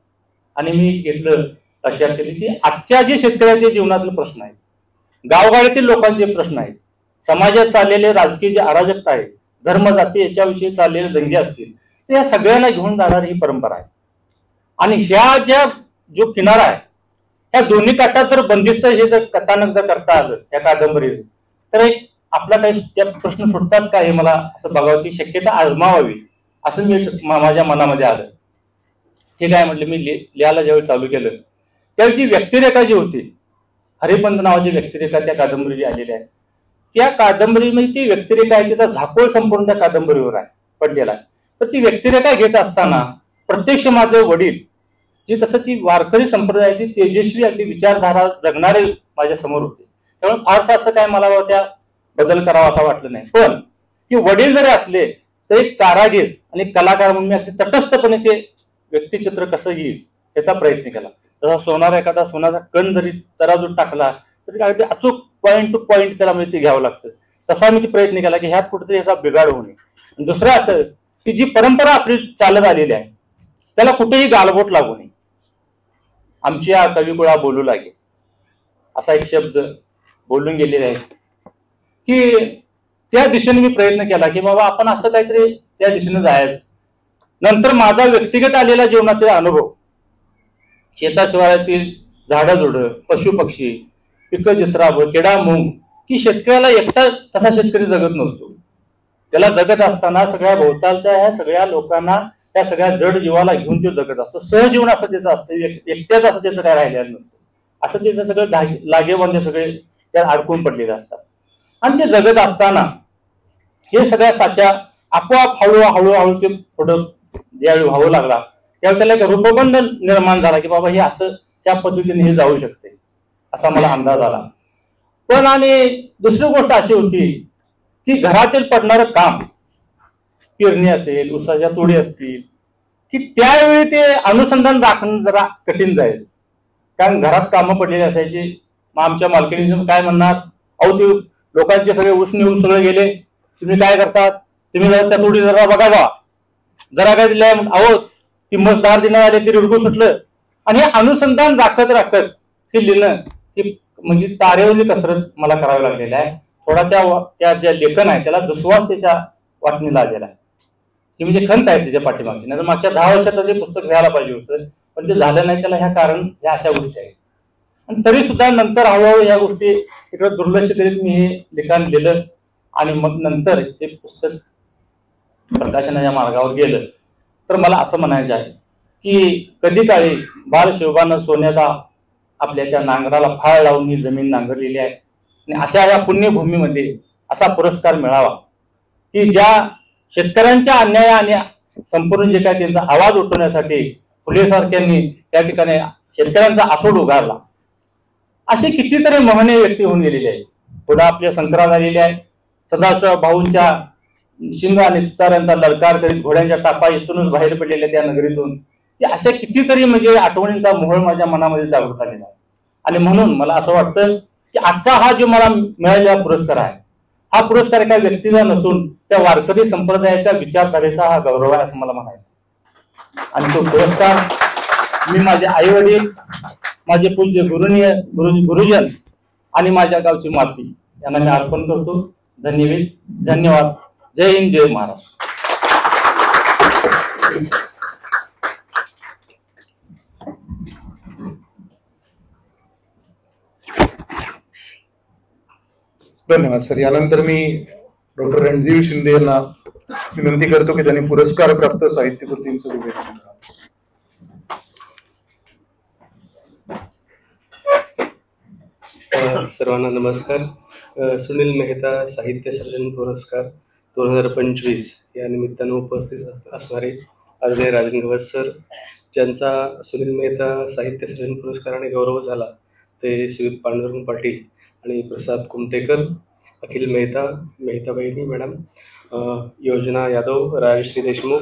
आणि मी घेतलं लक्षात केली की आजच्या जे शेतकऱ्याच्या जीवनातले प्रश्न आहेत, गावगाड्यातील लोकांचे प्रश्न आहेत, समाजात चाललेले राजकीय जे अराजकता आहे, धर्म जाती याच्याविषयी चाललेले दंगे असतील, तर या सगळ्याला घेऊन जाणारी ही परंपरा आहे. आणि ह्या ज्या जो किनारा आहे ह्या दोन्ही काठात जर बंदिस्त हे जर कथानक जर करता आलं या कादंबरीत, तर एक आपला काही त्या प्रश्न सुटतात का हे मला असं बघावं की शक्यता आजमावावी असं मी माझ्या मनामध्ये आलं. ठीक आहे म्हटलं. मी लिहायला ज्यावेळी चालू केलं त्यावेळी जी व्यक्तिरेखा जी होती, हरिपंत नावाची व्यक्तिरेखा त्या कादंबरी जी आलेली आहे, त्या कादंबरीमध्ये ती व्यक्तिरेखा आहे तिचा झाकोळ संपूर्ण त्या कादंबरीवर आहे पडलेला आहे. तर ती व्यक्तिरेखा घेत असताना प्रत्यक्ष माझे वडील जी तसं ती वारकरी संप्रदायाची तेजस्वी अगदी विचारधारा जगणारे माझ्या समोर होते. त्यामुळे फारसं असं काय मला त्या बदल करावा असं वाटलं नाही. पण ती वडील जरी असले तर एक कारागीर आणि कलाकार म्हणून मी अगदी तटस्थपणे ते व्यक्तिचित्र कसं येईल याचा प्रयत्न केला. तसा सोनारा एखादा सोनाचा कण जरी तराजूत टाकला तरी अगदी अचूक पॉईंट टू पॉईंट त्याला म्हणजे ते घ्यावं लागतं. तसा मी प्रयत्न केला की ह्यात कुठेतरी याचा बिघाड होऊ नये. दुसरं असं की जी परंपरा आपली चालत आलेली आहे त्याला कुठेही गालबोट लागू नये. आमची या कविकुळा बोलू लागे असा एक शब्द बोलून गेलेले आहे की त्या दिशेने मी प्रयत्न केला की बाबा आपण असं काहीतरी त्या दिशेने जायचं. नंतर माझा व्यक्तिगत आलेला जीवनातील अनुभव, शेताशिवारातील झाडं-झुडं, पशु-पक्षी, पिकं चित्रावं, किडा मुंग, की शेतकऱ्याला एकटा तसा शेतकरी जगत नसतो. त्याला जगत असताना सगळ्या भोवतालच्या ह्या सगळ्या लोकांना त्या सगळ्या जड जीवाला घेऊन तो जगत असतो. सहजीवन असं त्याचं असतं, एकट्याच असं त्याचं काय राहिलेलं नसतं. असं त्याचं सगळं लागेबांधे सगळे त्यात अडकून पडलेले असतात. आणि ते जगत असताना हे सगळ्या साच्या आपोआप हळूहळू ते पुढं ज्यावेळी व्हावं लागला त्यावेळी त्याला एक रूपबंध निर्माण झाला की बाबा हे असं त्या पद्धतीने हे जाऊ शकते असा मला अंदाज आला. पण आणि दुसरी गोष्ट अशी होती की घरातील पडणारं काम, पेरणी असेल, उसाच्या तोडी असतील, की त्यावेळी ते अनुसंधान राखणं जरा कठीण जाईल. कारण घरात कामं पडलेली असायची. मग आमच्या मालकिणीचं काय म्हणणार, अहो ते लोकांचे सगळे ऊस निघून सगळे गेले, तुम्ही काय करतात, तुम्ही जरा त्या तोडी जरा बघा बा, जरा काय दिलंय, अहो ती मस्त 10 दिनं आले ते रिडकू सुटलं. आणि हे अनुसंधान राखत राखत हे लिहिणं हे म्हणजे तारेवरची कसरत मला करावी लागलेली आहे. थोडा त्या ज्या लेखन आहे त्याला दुस्वास त्याच्या वाटणीला आलेला आहे. ती म्हणजे खंत आहे त्याच्या पाठीमागे. नाही तर मागच्या 10 वर्षात ते पुस्तक लिहायला पाहिजे होतं, पण ते झालं नाही. त्याला ह्या कारण ह्या अशा गोष्टी आहेत. आणि तरी सुद्धा नंतर हळूहळू या गोष्टी इकडे दुर्लक्ष करीत मी हे लिखाण लिहिलं आणि मग नंतर ते पुस्तक प्रकाशनाच्या मार्गावर गेलं. तर मला असं म्हणायचं आहे की कधी काळी बालशिवबानं सोन्याचा आपल्या त्या नांगराला फाळ लावून ही जमीन नांगरलेली आहे. आणि अशा या पुण्यभूमीमध्ये असा पुरस्कार मिळावा की ज्या शेतकऱ्यांच्या अन्याय आणि संपूर्ण जे काय त्यांचा आवाज उठवण्यासाठी फुले सारख्यांनी त्या ठिकाणी शेतकऱ्यांचा आसूड उगारला. असे कितीतरी महनीय व्यक्ती होऊन गेलेले आहेत. पुढे आपल्या संक्रांत आलेले आहे. सदाशिव भाऊंच्या शिंग आणि तुताऱ्यांचा लडकार करीत घोड्यांच्या टापा इथूनच बाहेर पडलेल्या त्या नगरीतून. अशा कितीतरी म्हणजे आठवणींचा मोहळ माझ्या मनामध्ये जागृत आलेला आहे. आणि म्हणून मला असं वाटतं की आजचा हा जो मला मिळालेला पुरस्कार आहे, हा पुरस्कार एका व्यक्तीचा नसून त्या वारकरी संप्रदायाच्या विचारधारेचा हा गौरव आहे असं मला म्हणायचं. आणि तो पुरस्कार मी माझे आई वडील, माझे पूज्य गुरुजन आणि माझ्या गावची माती यांना मी अर्पण करतो. धन्यवाद. जय हिंद, जय महाराष्ट्र. धन्यवाद सर. यानंतर मी डॉक्टर रणधीर शिंदे यांना विनंती करतो की त्यांनी पुरस्कार प्राप्त साहित्यकृतींचं विवेचन करावं. सर्वांना नमस्कार. सुनील मेहता साहित्य सर्जन पुरस्कार 2025 या निमित्तानं उपस्थित असणारे आदरणीय राजन गवस सर, ज्यांचा सुनील मेहता साहित्य सर्जन पुरस्काराने गौरव झाला ते श्री पांडुरंग पाटील आणि प्रसाद कुमटेकर, अखिल मेहता, मेहताबाईनी मॅडम, योजना यादव, राजश्री देशमुख,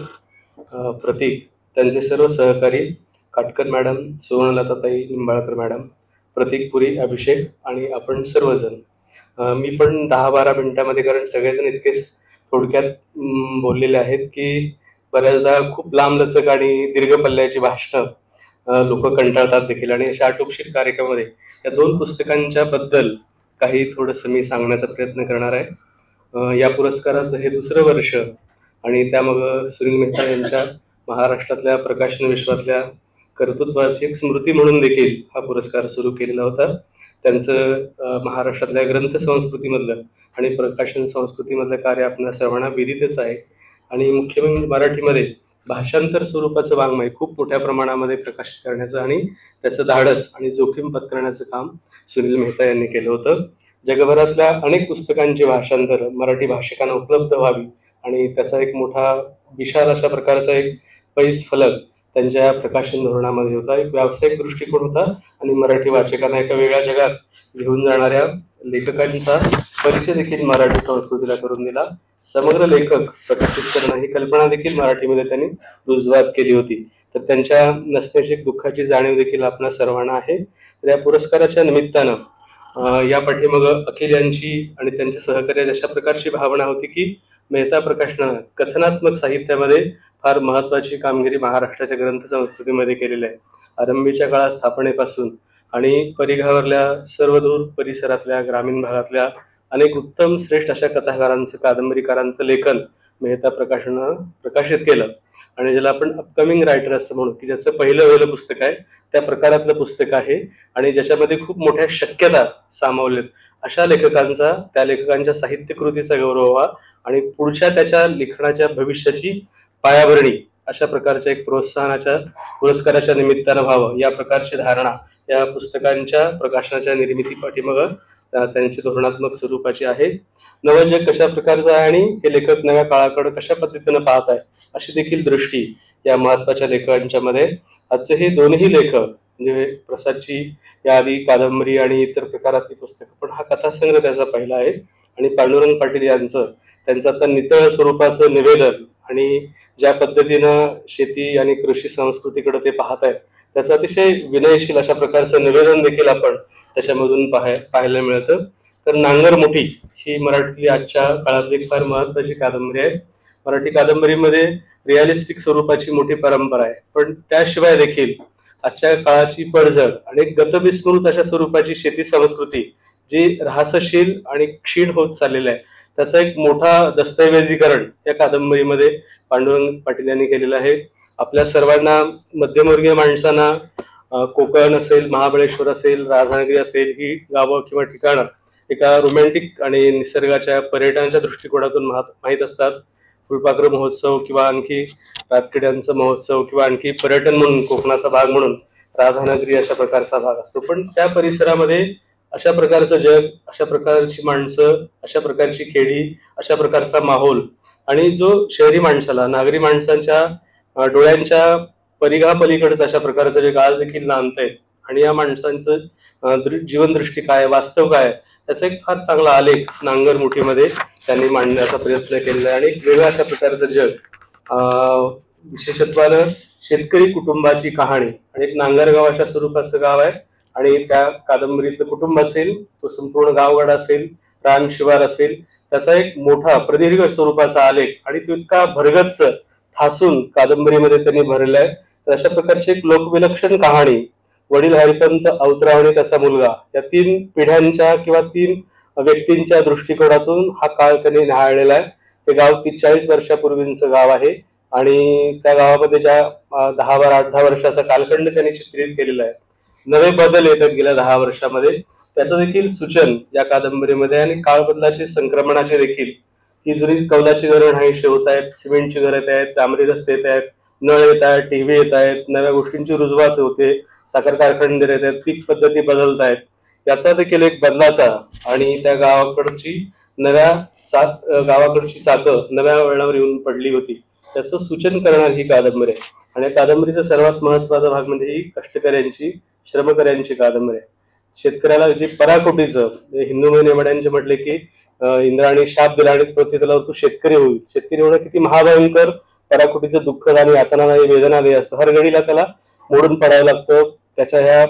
प्रतीक, त्यांचे सर्व सहकारी, काटकर मॅडम, सुवर्णलताताई निंबाळकर मॅडम, प्रतीक पुरी, अभिषेक आणि आपण सर्वजण. मी पण 10-12 मिनिटांमध्ये, कारण सगळेजण इतकेच थोडक्यात बोललेले आहेत की बऱ्याचदा खूप लांब लचक आणि दीर्घ पल्ल्याची भाषणं लोक कंटाळतात देखील. आणि अशा आटोपशीर कार्यक्रमामध्ये या 2 पुस्तकांच्या बद्दल काही थोडंसं मी सांगण्याचा प्रयत्न करणार आहे. या पुरस्काराचं हे 2रं वर्ष आणि त्यामागं सुनील मेहता यांच्या महाराष्ट्रातल्या प्रकाशन विश्वातल्या कर्तृत्वाची एक स्मृती म्हणून देखील हा पुरस्कार सुरू केलेला होता. त्यांचं महाराष्ट्रातल्या ग्रंथ संस्कृतीमधलं आणि प्रकाशन संस्कृतीमधलं कार्य आपल्या सर्वांना विदितच आहे. आणि मुख्य म्हणजे मराठीमध्ये भाषांतर स्वरूपाचं वाङ्मय खूप मोठ्या प्रमाणामध्ये प्रकाशित करण्याचं आणि त्याचं धाडस आणि जोखीम पत्करण्याचं काम सुनील मेहता यांनी केलं होतं. जगभरातल्या अनेक पुस्तकांची भाषांतर मराठी भाषिकांना उपलब्ध व्हावी आणि त्याचा एक मोठा विशाल अशा प्रकारचा एक पैस फलक त्यांच्या प्रकाशन धोरणामध्ये होता. एक व्यावसायिक दृष्टिकोन होता आणि मराठी वाचकांना एका वेगळ्या जगात घेऊन जाणाऱ्या लेखकांचा परिचय देखील मराठी संस्कृतीला करून दिला. समग्र लेखक प्रकाशित करणं ही कल्पना देखील मराठीमध्ये त्यांनी रुजवात केली होती. तर त्यांच्या नसण्याची दुःखाची जाणीव देखील आपल्या सर्वांना आहे. तर या पुरस्काराच्या निमित्तानं या पाठीमाग अखिल यांची आणि त्यांच्या सहकार्याची अशा प्रकारची भावना होती की मेहता प्रकाशनानं कथनात्मक साहित्यामध्ये फार महत्वाची कामगिरी महाराष्ट्राच्या ग्रंथ संस्कृतीमध्ये केलेली आहे. आरंभीच्या काळात स्थापनेपासून आणि परिघावरल्या सर्वदूर परिसरातल्या ग्रामीण भागातल्या अनेक उत्तम श्रेष्ठ अशा कथाकारांचं, कादंबरीकारांचं लेखन मेहता प्रकाशनानं प्रकाशित केलं. आणि ज्याला आपण अपकमिंग रायटर असं म्हणू की ज्याचं पहिलं पुस्तक आहे त्या प्रकारातलं पुस्तक आहे आणि ज्याच्यामध्ये खूप मोठ्या शक्यता सामावल्यात अशा लेखकांचा, त्या लेखकांच्या साहित्यकृतीचा गौरव व्हावा आणि पुढच्या त्याच्या लेखनाच्या भविष्याची पायाभरणी अशा प्रकारच्या एक प्रोत्साहनाच्या पुरस्काराच्या निमित्तानं व्हावं या प्रकारची धारणा या पुस्तकांच्या प्रकाशनाच्या निर्मिती पाठीमागं त्यांची धोरणात्मक स्वरूपाची आहे. नवं जग कशा प्रकारचं आहे आणि हे लेखक नव्या काळाकडे कशा पद्धतीनं पाहत आहे अशी देखील दृष्टी या महत्वाच्या लेखकांच्या मध्ये. आजचे हे दोन्ही लेखक म्हणजे प्रसादची याआधी कादंबरी आणि इतर प्रकारातली पुस्तकं, पण हा कथासंग्रह त्याचा पहिला आहे. आणि पांडुरंग पाटील त्यांचं आता नितळ स्वरूपाचं निवेदन आणि ज्या पद्धतीनं शेती आणि कृषी संस्कृतीकडे ते पाहत आहेत त्याचं अतिशय विनयशील अशा प्रकारचं निवेदन देखील आपण त्याच्यामधून पाहायला मिळतं. तर नांगरमुठी ही मराठीतली आजच्या काळातली एक फार महत्वाची कादंबरी आहे. मराठी कादंबरीमध्ये रिअलिस्टिक स्वरूपाची मोठी परंपरा आहे, पण त्याशिवाय देखील आजच्या काळाची पडझड आणि एक गतविस्मृत अशा स्वरूपाची शेती संस्कृती जी ऱ्हासशील आणि क्षीण होत चाललेलं आहे, त्याचा एक मोठा दस्तऐवजीकरण या कादंबरीमध्ये पांडुरंग पाटील यांनी केलेलं आहे. आपल्या सर्वांना, मध्यमवर्गीय माणसांना कोकण असेल, महाबळेश्वर असेल, राधानगरी असेल, ही गावं किंवा ठिकाणं एका रोमॅन्टिक आणि निसर्गाच्या पर्यटनाच्या दृष्टिकोनातून माहीत असतात. फुलपाखरू महोत्सव किंवा आणखी रातकिड्यांचा महोत्सव किंवा आणखी पर्यटन म्हणून कोकणाचा भाग म्हणून राधानगरी अशा प्रकारचा भाग असतो. पण त्या परिसरामध्ये अशा प्रकारचं जग, अशा प्रकारची माणसं, अशा प्रकारची खेडी, अशा प्रकारचा माहोल आणि जो शहरी माणसाला, नागरी माणसांच्या डोळ्यांच्या परिघापलीकडचं अशा प्रकारचं जे आज देखील नांदतंय आणि या माणसांचं जीवनदृष्टी काय, वास्तव काय, त्याचा एक फार चांगला आलेख नांगरमुठीमध्ये त्यांनी मांडण्याचा प्रयत्न केलेला आहे. आणि एक वेगळ्या अशा प्रकारचं जग, विशेषत्वानं शेतकरी कुटुंबाची कहाणी आणि एक नांगरगाव अशा स्वरूपाचं गाव आहे. आणि त्या कादंबरीतलं कुटुंब असेल, तो संपूर्ण गावगाडा असेल, रान शिवार असेल, त्याचा एक मोठा प्रदीर्घ स्वरूपाचा आलेख आणि तो इतका भरगच्च ठासून कादंबरीमध्ये त्यांनी भरलेला आहे. तर अशा प्रकारची एक लोकविलक्षण कहाणी, वडील हरिपंत अवतराव आणि त्याचा मुलगा, या 3 पिढ्यांच्या किंवा 3 व्यक्तींच्या दृष्टिकोनातून हा काळ त्यांनी न्याहाळलेला आहे. ते गाव 40 वर्षापूर्वींचं गाव आहे आणि त्या गावामध्ये ज्या 10-10 वर्षाचा कालखंड त्यांनी चित्रित केलेला आहे. नवे बदल येतात गेल्या 10 वर्षामध्ये, त्याचं देखील सूचन या कादंबरीमध्ये. आणि काळबदलाचे संक्रमणाचे देखील, ही जुनी कौलाची घरं नाहीशी होत आहेत, सिमेंटची घरं येत आहेत, डांबरी रस्ते येत आहेत, नळ येत आहेत, टीव्ही येत आहेत, नव्या गोष्टींची रुजवात होते, साखर कारखाने येत आहेत, पीक पद्धती बदलत आहेत, याचा देखील एक बदलाचा आणि त्या गावाकडची गावाकडची चाकं नव्या वळणावर येऊन पडली होती, त्याचं सूचन करणारी ही कादंबरी आहे. आणि या कादंबरीचा सर्वात महत्वाचा भाग म्हणजे ही कष्टकऱ्यांची, श्रमकऱ्यांची कादंबरी आहे. शेतकऱ्याला जी पराकोटीचं, हिंदू नेमाड्यांचे म्हटले की इंद्राणी शाप दिला आणि पृथ्वीतला तू शेतकरी होईल. शेतकरी होणं किती महाभयंकर, पराकोटीचं दुःखदायी, यातनादायी, वेदनादायी असतं. हर घडीला त्याला मोडून पडावं लागतं. त्याच्या ह्या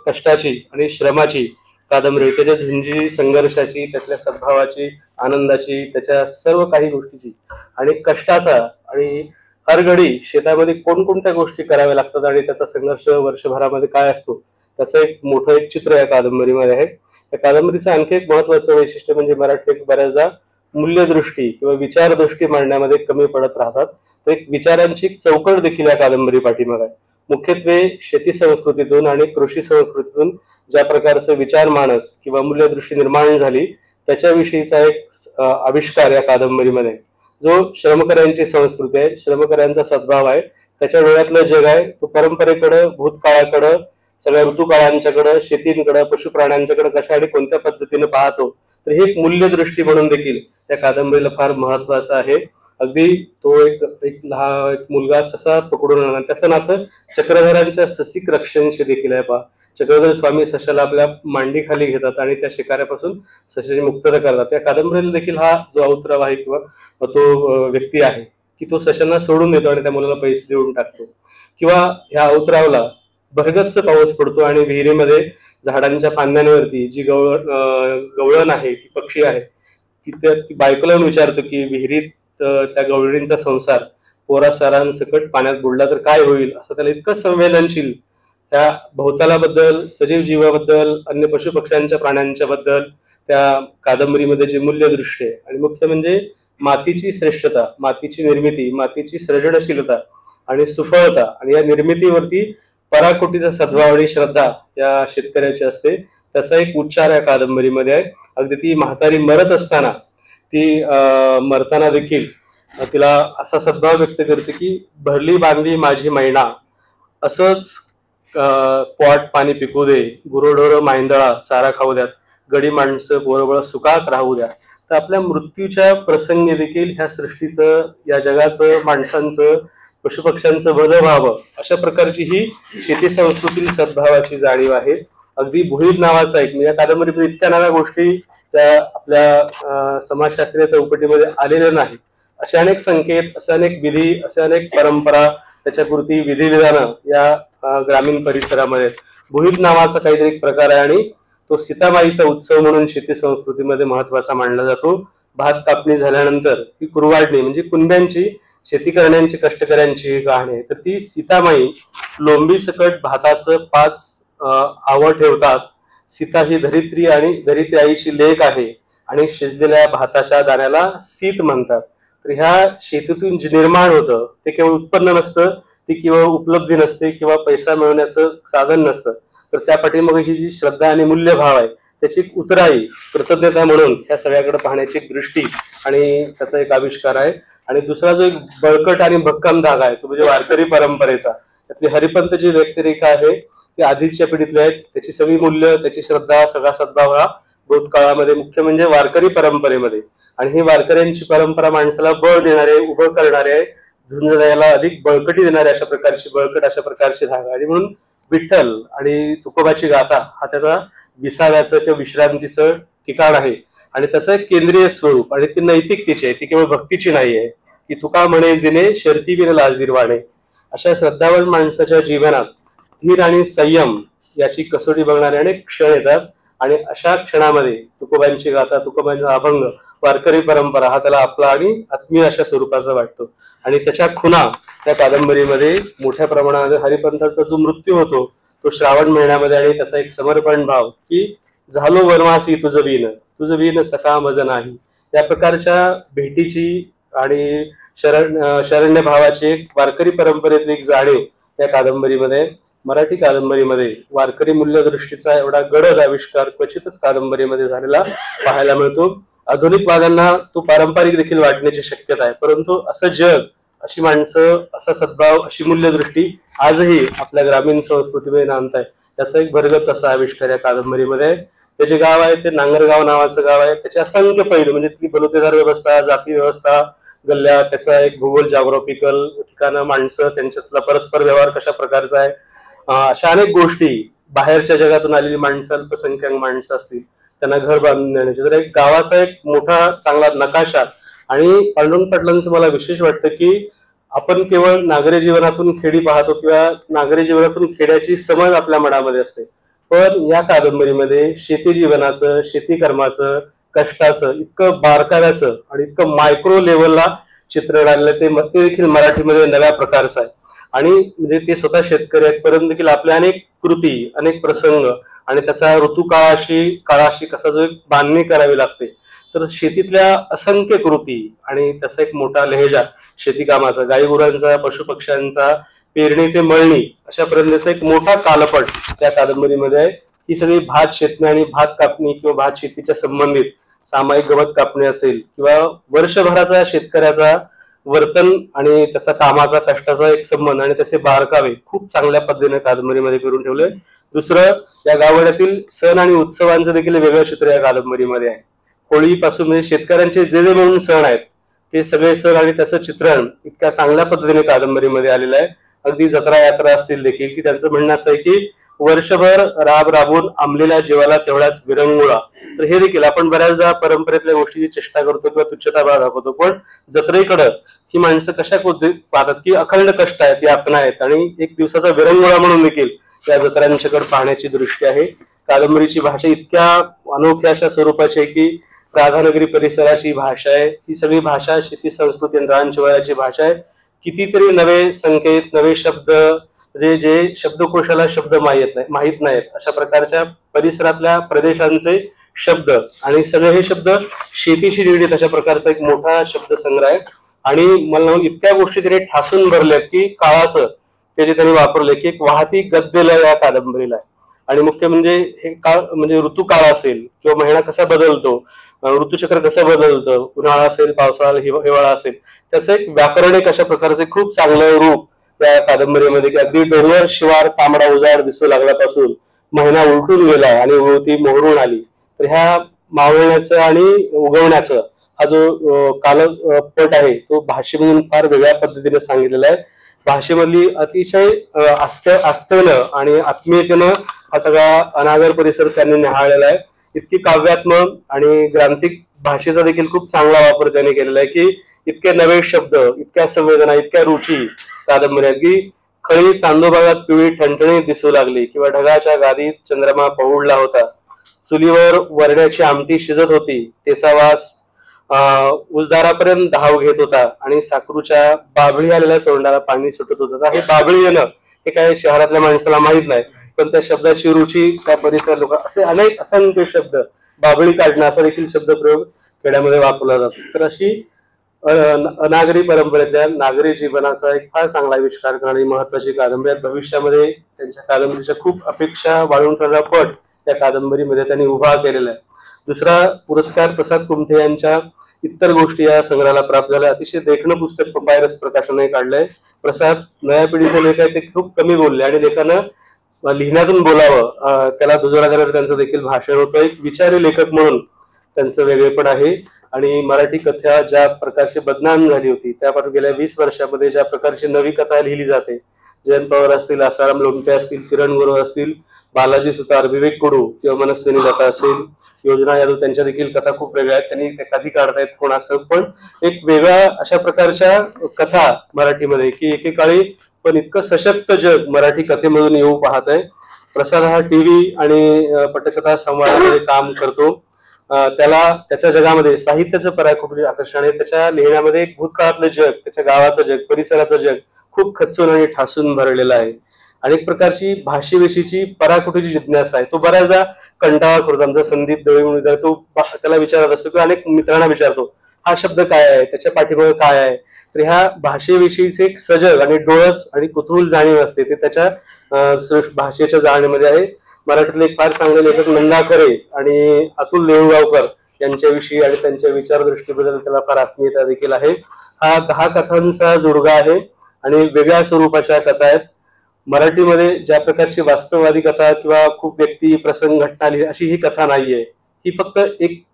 कष्टाची आणि श्रमाची कादंबरी, त्याच्या झुंजी, संघर्षाची, त्यातल्या सद्भावाची, आनंदाची, त्याच्या सर्व काही गोष्टीची आणि कष्टाचा आणि हर घडी शेतामध्ये कोणकोणत्या गोष्टी कराव्या लागतात आणि त्याचा संघर्ष वर्षभरामध्ये काय असतो, त्याचं एक मोठं एक चित्र या कादंबरीमध्ये आहे. या कादंबरीचं आणखी एक महत्वाचं वैशिष्ट्य म्हणजे मराठी बऱ्याचदा मूल्यदृष्टी किंवा विचारदृष्टी मांडण्यामध्ये कमी पडत राहतात. तर एक विचारांची चौकट देखील या कादंबरी पाठीमागे आहे. मुख्यत्वे शेती संस्कृतीतून आणि कृषी संस्कृतीतून ज्या प्रकारचं विचार मानस किंवा मूल्यदृष्टी निर्माण झाली त्याच्याविषयीचा एक आविष्कार या कादंबरीमध्ये, जो श्रमकऱ्यांची संस्कृती आहे, श्रमकऱ्यांचा सद्भाव आहे, त्याच्या डोळ्यातलं जग आहे, तो परंपरेकडं, भूतकाळाकडं, सगळ्या ऋतुकाळांच्याकडं, शेतींकडं, पशुप्राण्यांच्याकडे कशा आणि कोणत्या पद्धतीने पाहतो. तर ही एक मूल्यदृष्टी म्हणून देखील या कादंबरीला फार महत्वाचं आहे. अगदी तो एक मुलगा ससा पकडून आणला, त्याचं नातं चक्रधरांच्या ससिक रक्षणशी देखील आहे. पहा, चक्रधर स्वामी सशाला आपल्या मांडीखाली घेतात आणि त्या शिकाऱ्यापासून सशाची मुक्तता करतात. त्या कादंबरीला देखील हा जो अवतराव आहे किंवा तो व्यक्ती आहे की तो सशांना सोडून देतो आणि त्या मुलाला पैसे देऊन टाकतो. किंवा ह्या अवतरावला भरगच्च पाऊस पडतो आणि विहिरीमध्ये झाडांच्या फांद्यांवरती जी गवळण आहे, ती पक्षी आहे, ती बायकोला विचारतो की विहिरीत त्या गवळणींचा संसार पोरासारांसकट पाण्यात बुडला तर काय होईल, असं त्याला इतकं संवेदनशील त्या भोवतालाबद्दल, सजीव जीवाबद्दल, अन्य पशुपक्ष्यांच्या प्राण्यांच्या बद्दल त्या कादंबरीमध्ये जे मूल्यदृष्टी आहे आणि मुख्य म्हणजे मातीची श्रेष्ठता, मातीची निर्मिती, मातीची सृजनशीलता आणि सुफळता आणि या निर्मितीवरती पराकोटीचा सद्भाव आणि श्रद्धा या शेतकऱ्याची असते, त्याचा एक उच्चार या कादंबरीमध्ये आहे. अगदी ती म्हातारी मरत असताना, ती मरताना देखील तिला असा सद्भाव व्यक्त करते की भरली बांधली माझी मैना, असंच पोट पाणी पिकू दे, गुरोढोर माहिंदळा चारा खाऊ द्यात, गडी माणसं पोरबळ सुखात राहू द्या. तर आपल्या मृत्यूच्या प्रसंगी देखील ह्या सृष्टीचं, या जगाचं, माणसांचं, पशुपक्ष्यांचं भलं व्हावं, अशा प्रकारची ही शेती संस्कृती सद्भावाची जाणीव आहे. अगदी भुईर नावाचा एक, या कादंबरीमध्ये इतक्या नव्या गोष्टी त्या आपल्या समाजशास्त्रीय चौकटीमध्ये आलेल्या नाही, असे अनेक संकेत, असे अनेक विधी, असे अनेक परंपरा त्याच्यापुरती विधिविधानं या ग्रामीण परिसरामध्ये भुईर नावाचा काहीतरी एक प्रकार आहे आणि तो सीतामाईचा उत्सव म्हणून शेती संस्कृतीमध्ये महत्वाचा मानला जातो. भात कापणी झाल्यानंतर ती कुरवाडणी म्हणजे कुंड्यांची शेती करण्याची कष्टकऱ्यांची कहाणी आहे. तर ती सीतामाई लोंबी सकट भाताचं 5 आवं ठेवतात. सीता ही धरित्री आणि धरित्री आईची लेक आहे आणि शिजलेल्या भाताच्या दाण्याला सीत म्हणतात. तर ह्या शेतीतून जे निर्माण होतं ते केवळ उत्पन्न नसतं, ती केवळ उपलब्धी नसते किंवा पैसा मिळवण्याचं साधन नसतं, तर त्या पाठीमागे ही जी श्रद्धा आणि मूल्यभाव आहे त्याची एक उतराई कृतज्ञता म्हणून ह्या सगळ्याकडे पाहण्याची एक दृष्टी आणि त्याचा एक आविष्कार आहे. आणि दुसरा जो एक बळकट आणि भक्कम धागा आहे तो म्हणजे वारकरी परंपरेचा. त्यातली हरिपंत जी व्यक्तिरेखा आहे ती आधीच्या पिढीतली आहे. त्याची सगळी मूल्य, त्याची श्रद्धा, सगळा सद्भाव हा भूतकाळामध्ये मुख्य म्हणजे वारकरी परंपरेमध्ये. आणि ही वारकऱ्यांची परंपरा माणसाला बळ देणारे, उभं करणारे, झुंज द्यायला अधिक बळकटी देणारे अशा प्रकारची धागा. आणि म्हणून विठ्ठल आणि तुकोबाची गाथा हा त्याचा विसाव्याचं किंवा विश्रांतीचं ठिकाण आहे. आणि त्याचं एक केंद्रीय स्वरूप आणि ती नैतिकतेची आहे, ती केवळ भक्तीची नाही आहे. की तुका म्हणे जिने शर्ती बिन लाजीरवाणे. अशा श्रद्धावान माणसाच्या जीवनात धीर आणि संयम याची कसोटी बघणारे अनेक क्षण येतात. आणि अशा क्षणामध्ये तुकोबांची गाथा, तुकोबांचा अभंग, वारकरी परंपरा हा त्याला आपला आणि आत्मीय अशा स्वरूपाचा वाटतो. आणि त्याच्या खुणा त्या कादंबरीमध्ये मोठ्या प्रमाणामध्ये हरिपंथाचा जो मृत्यू होतो तो श्रावण महिन्यामध्ये आणि त्याचा एक समर्पण भाव की झालो वनवासी तुझं विण सका मज नाही, या प्रकारच्या भेटीची आणि शरण्य भावाची एक वारकरी परंपरेतली एक जाणीव त्या कादंबरीमध्ये, मराठी कादंबरीमध्ये वारकरी मूल्यदृष्टीचा एवढा गडद आविष्कार क्वचितच कादंबरीमध्ये झालेला पाहायला मिळतो. आधुनिक वादांना तो पारंपरिक देखील वाटण्याची शक्यता आहे, परंतु असं जग, अशी माणसं, असा सद्भाव, अशी मूल्यदृष्टी आजही आपल्या ग्रामीण संस्कृतीमध्ये नांदत आहे. त्याचा एक भरगत असा आविष्कार या कादंबरीमध्ये. ते जे गाव आहे ते नांगरगाव नावाचं गाव आहे. त्याचे असंख्य पैलू म्हणजे ती बलुतेदार व्यवस्था, जाती व्यवस्था, गल्ल्या, त्याचा एक भूगोल, जॉग्राफिकल ठिकाणं, माणसं, त्यांच्यातला परस्पर व्यवहार कशा प्रकारचा आहे, अशा अनेक गोष्टी. बाहेरच्या जगातून आलेली माणसं, अल्पसंख्याक माणसं असतील, त्यांना घर बांधून देण्याचे, तर एक गावाचा एक मोठा चांगला नकाशा. आणि पांडुरंग पाटलांचं मला विशेष वाटतं की आपण केवळ नागरी जीवनातून खेडी पाहतो किंवा नागरी जीवनातून खेड्याची समज आपल्या मनामध्ये असते, पण या कादंबरीमध्ये शेती जीवनाचं, शेती कर्माचं, कष्टाचं इतकं बारकाव्याचं आणि इतकं मायक्रो लेवलला चित्रण आलेलं ते देखील मराठीमध्ये नव्या प्रकारचं आहे. आणि म्हणजे ते स्वतः शेतकरी आहेत, परंतु देखील आपल्या अनेक कृती, अनेक प्रसंग आणि त्याचा काळाशी कसा जो एक बांधणी करावी लागते, तर शेतीतल्या असंख्य कृती आणि त्याचा एक मोठा लहेजा शेती कामाचा, गाई गुरांचा, पशुपक्ष्यांचा, पेरणी ते मळणी अशापर्यंतचा एक मोठा कालपट त्या कादंबरीमध्ये आहे. ही सगळी भात शेतणी आणि भात कापणी किंवा भात शेतीच्या संबंधित सामायिक गवत कापणी असेल किंवा वर्षभराचा शेतकऱ्याचा वर्तन आणि त्याचा कामाचा, कष्टाचा एक संबंध आणि त्याचे बारकावे खूप चांगल्या पद्धतीने कादंबरीमध्ये करून ठेवले. दुसरं, या गावड्यातील सण आणि उत्सवांचं देखील वेगळं चित्र या कादंबरीमध्ये आहे. होळीपासून म्हणजे शेतकऱ्यांचे जे म्हणून सण आहेत ते सगळे सण आणि त्याचं चित्रण इतक्या चांगल्या पद्धतीने कादंबरीमध्ये आलेलं आहे. अगदी जत्रा यात्रा असतील देखील की त्यांचं म्हणणं असं आहे की वर्षभर राबून आंबलेल्या जीवाला तेवढाच विरंगुळा. तर हे देखील आपण बऱ्याचदा परंपरेतल्या गोष्टीची चेष्टा करतो किंवा तुच्छता दाखवतो, पण जत्रेकडं ही माणसं कशा पाहतात की अखंड कष्ट आहेत, यातना आहेत आणि एक दिवसाचा विरंगुळा म्हणून देखील या जत्रांच्याकडे पाहण्याची दृष्टी आहे. कादंबरीची भाषा इतक्या अनोख्या अशा स्वरूपाची आहे की राधानगरी परिसराची भाषा आहे. ही सगळी भाषा शेती संस्कृती आणि रानशिवायाची भाषा आहे. कितीतरी नवे संकेत, नवे शब्द, म्हणजे जे शब्दकोशाला शब्द माहीत नाहीत अशा प्रकारच्या परिसरातल्या प्रदेशांचे शब्द आणि सगळे हे शब्द शेतीशी निगडीत अशा प्रकारचा एक मोठा शब्दसंग्रह आहे. आणि मला इतक्या गोष्टी त्याने ठासून भरल्यात की काळाचं ते जे त्यांनी वापरले की एक वाहती गद्देला या कादंबरीला आहे. आणि मुख्य म्हणजे हे काळ म्हणजे ऋतुकाळ असेल किंवा महिना कसा बदलतो, ऋतुचक्र कसं बदलतं, उन्हाळा असेल, पावसाळा, हिवाळा असेल, त्याचं एक व्याकरणिक अशा प्रकारचे खूप चांगलं रूप त्या कादंबरीमध्ये की अगदी डोंगर शिवार तांबडा उजाड दिसू लागल्यापासून महिना उलटून गेला आणि उगवती मोहरून आली. तर ह्या मावळण्याचं आणि उगवण्याचं हा जो कालपट आहे तो भाषेमधून फार वेगळ्या पद्धतीने सांगितलेला आहे. भाषेमधली अतिशय आस्थेनं आणि आत्मीयतेनं हा सगळा अनागर परिसर त्यांनी निहाळलेला आहे. इतकी काव्यात्मक आणि ग्रांथिक भाषेचा देखील खूप चांगला वापर त्याने केलेला आहे की इतके नवे शब्द, इतक्या संवेदना, इतक्या रुची कादंबऱ्या की खळी चांदोबागात पिवळी ठणठणीत दिसू लागली किंवा ढगाच्या गादीत चंद्रमा पहुडला होता. चुलीवर वरण्याची आमटी शिजत होती, त्याचा वास उजदारापर्यंत धाव घेत होता आणि साकरूच्या बाबळी आलेल्या तोंडाला पाणी सुटत होतं. हे बाबळी येणं हे काय शहरातल्या माणसाला माहित नाही, पण त्या शब्दाची रुची त्या परिसर लोक असे अनेक असंख्य शब्द, बाबळी काढणं असा देखील शब्दप्रयोग खेड्यामध्ये वापरला जातो. तर अशी अनागरी परंपरेतल्या नागरी जीवनाचा एक फार चांगला आविष्कार करणारी महत्वाची कादंबरी. भविष्यामध्ये त्यांच्या कादंबरीच्या खूप अपेक्षा वाढवून ठरणारा पट त्या कादंबरीमध्ये त्यांनी उभा केलेला आहे. दुसरा पुरस्कार प्रसाद कुमठे यांच्या इतर गोष्टी या संग्रहाला प्राप्त झाल्या. अतिशय देखणं पुस्तक पपायरस प्रकाशनाने काढलंय. प्रसाद नव्या पिढीचे लेख आहेत ते खूप कमी बोलले आणि लेखानं लिहिण्यातून बोलावं त्याला दुजोरा देणारं त्यांचं देखील भाषण होतं. एक विचारी लेखक म्हणून त्यांचं वेगळेपण आहे आणि मराठी कथा ज्या प्रकारची बदनाम झाली होती त्यापासून गेल्या 20 वर्षामध्ये ज्या प्रकारची नवी कथा लिहिली जाते, जयंत पवार असतील, आसाराम लोमटे असतील, किरण गुरु असतील, बालाजी सुतार, विवेक कुडू किंवा मनस्विनी दत्ता असेल, योजना यादव, त्यांच्या देखील कथा खूप वेगळ्या आहेत. त्यांनी त्या कधी काढतायत कोण असं, पण एक वेगळ्या अशा प्रकारच्या कथा मराठीमध्ये की एकेकाळी पण इतकं सशक्त जग मराठी कथेमधून येऊ पाहत आहे. प्रसाद हा टीव्ही आणि पटकथा संवादामध्ये काम करतो. त्याला त्याच्या जगामध्ये साहित्याचं पराकुटी आकर्षण आहे. त्याच्या लिहिण्यामध्ये एक भूतकाळातलं जग, त्याच्या गावाचं जग, परिसराचं जग खूप खचून आणि ठासून भरलेलं आहे. अनेक प्रकारची भाषेविषयीची पराकुटीची जिज्ञासा आहे. तो बऱ्याचदा कंटाळा करतो. आमचा संदीप दळवी म्हणून तो त्याला विचारत असतो किंवा अनेक मित्रांना विचारतो हा शब्द काय आहे, त्याच्या पाठीमागे काय आहे. तर ह्या भाषेविषयीचे एक सजग आणि डोळस आणि कुतूहल जाणीव असते ते त्याच्या भाषेच्या जाणीमध्ये आहे. मराठीतले एक फार चांगले लेखक नंदा खरे आणि अतुल देऊळगावकर यांच्याविषयी आणि त्यांच्या विचारदृष्टीबद्दल त्याला फार आत्मीयता देखील आहे. हा 10 कथांचा जोडगा आहे आणि वेगळ्या स्वरूपाच्या कथा आहेत. मराठीमध्ये ज्या प्रकारची वास्तववादी कथा किंवा खूप व्यक्ती प्रसंग घटना लिहिली अशी ही कथा नाहीये. ही फक्त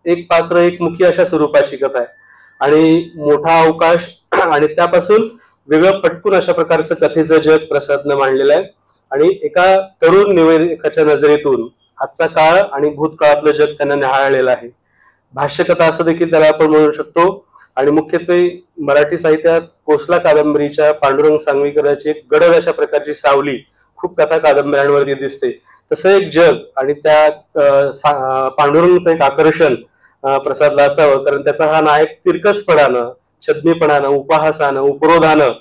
एक पात्र एक मुखी अशा स्वरूपाची कथा आहे आणि मोठा अवकाश आणि त्यापासून वेगळं पटकून अशा प्रकारचं कथेचं जग प्रसादनं मांडलेलं आहे. आणि एका तरुण निवेदकाच्या नजरेतून आजचा काळ आणि भूतकाळातलं जग त्यांना निहाळलेलं आहे. भाष्यकथा असं देखील त्याला आपण म्हणू शकतो. आणि मुख्यत्वे मराठी साहित्यात कोसला कादंबरीच्या पांडुरंग सांगवीकरांची एक गडद अशा प्रकारची सावली खूप कथा कादंबऱ्यांवरती दिसते. तसं एक जग आणि त्या पांडुरंगचं एक आकर्षण प्रसादला असावं, कारण त्याचा हा नायक तिरकसपणानं, छद्मीपणानं, उपहासानं, उपरोधानं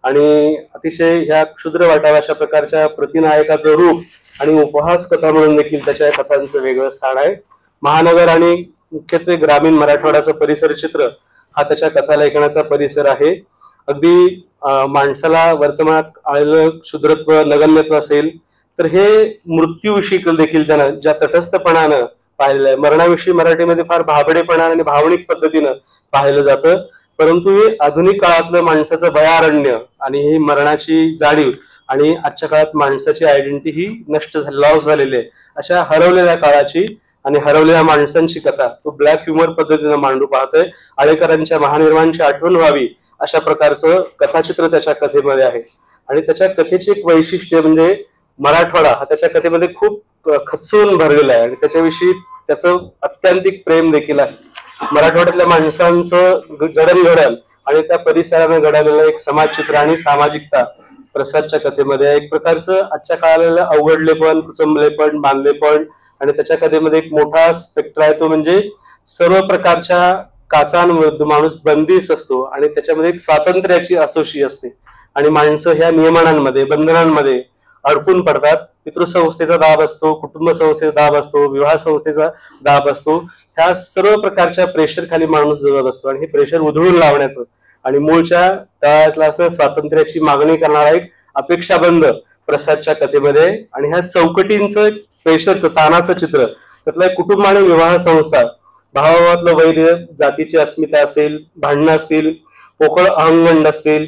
आणि अतिशय ह्या क्षुद्र वाटाव्या अशा प्रकारच्या प्रतिनायकाचं रूप आणि उपहास कथा म्हणून देखील त्याच्या कथांचं वेगळं स्थान आहे. महानगर आणि मुख्यत्वे ग्रामीण मराठवाड्याचं परिसर चित्र हा त्याच्या कथा लेखनाचा परिसर आहे. अगदी माणसाला वर्तमानात आलेलं क्षुद्रत्व, नगण्यत्व असेल तर हे मृत्यूविषयी देखील त्यानं ज्या तटस्थपणानं पाहिलेलं आहे. मरणाविषयी मराठीमध्ये फार भाबडेपणानं आणि भावनिक पद्धतीनं पाहिलं जातं, परंतु हे आधुनिक काळातलं माणसाचं भयारण्य आणि ही मरणाची जाणीव आणि आजच्या काळात माणसाची आयडेंटिटी ही नष्ट लॉस झालेली आहे अशा हरवलेल्या काळाची आणि हरवलेल्या माणसांची कथा तो ब्लॅक ह्युमर पद्धतीनं मांडू पाहतोय. आळेकरांच्या महानिर्वाणाची आठवण व्हावी अशा प्रकारचं कथाचित्र त्याच्या कथेमध्ये आहे. आणि त्याच्या कथेची एक वैशिष्ट्य म्हणजे मराठवाडा हा त्याच्या कथेमध्ये खूप खचून भरलेला आहे आणि त्याच्याविषयी त्याचं अत्यंतिक प्रेम देखील आहे. मराठवाड्यातल्या माणसांचं जडणघडण आणि त्या परिसरानं घडवलेलं एक समाजचित्र आणि सामाजिकता प्रसादच्या कथेमध्ये एक प्रकारचं आजच्या काळाला अवघडलेपण, कुचंबलेपण, बांधलेपण आणि त्याच्या कथेमध्ये एक मोठा स्पेक्टर आहे तो म्हणजे सर्व प्रकारच्या काचांविरुद्ध माणूस बंदिस्त असतो आणि त्याच्यामध्ये एक स्वातंत्र्याची असोशी असते आणि माणसं ह्या नियमनांमध्ये, बंधनांमध्ये अडकून पडतात. पितृसंस्थेचा दाब असतो, कुटुंब संस्थेचा दाब असतो, विवाह संस्थेचा दाब असतो. ह्या सर्व प्रकारच्या प्रेशर खाली माणूस जगत असतो आणि हे प्रेशर उधळून लावण्याचं आणि मूळच्या तळातला असं स्वातंत्र्याची मागणी करणारा एक अपेक्षाबंध प्रसादच्या कथेमध्ये आणि ह्या चौकटींचं प्रेशरचं ताणाचं चित्र त्यातलं एक कुटुंब आणि विवाह संस्था, भावाभावातलं वैर, जातीची अस्मिता असेल, भांडणं असतील, पोकळ अहंगंड असतील,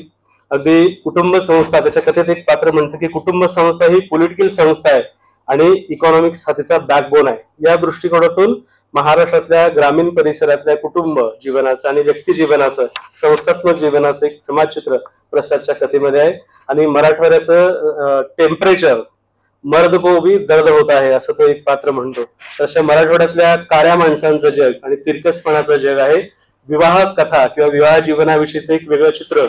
अगदी कुटुंब संस्था त्याच्या कथेत एक पात्र म्हणतं की कुटुंब संस्था ही पॉलिटिकल संस्था आहे आणि इकॉनॉमिक्स हा तिचा बॅकबोन आहे. या दृष्टिकोनातून महाराष्ट्रातल्या ग्रामीण परिसरातल्या कुटुंब जीवनाचं आणि व्यक्ती जीवनाचं, संस्थात्मक जीवनाचं एक समाजचित्र प्रसादच्या कथेमध्ये आहे. आणि मराठवाड्याचं टेम्परेचर मर्द को भी दर्द होता है असं तो एक पात्र म्हणतो. तशा मराठवाड्यातल्या काळ्या माणसांचं जग आणि तिरकसपणाचं जग आहे विवाह कथा किंवा विवाह जीवनाविषयीचं एक वेगळं चित्र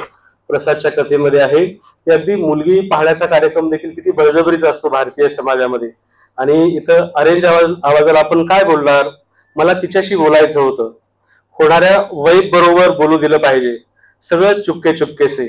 प्रसादच्या कथेमध्ये आहे. की अगदी मुलगी पाहण्याचा कार्यक्रम देखील किती बळजबरीचा असतो भारतीय समाजामध्ये. आणि इथं अरेंज आवाजाला आपण काय बोलणार, मला तिच्याशी बोलायचं होतं, होणाऱ्या वाईफ बरोबर बोलू दिलं पाहिजे, सगळं चुपके चुपकेसे.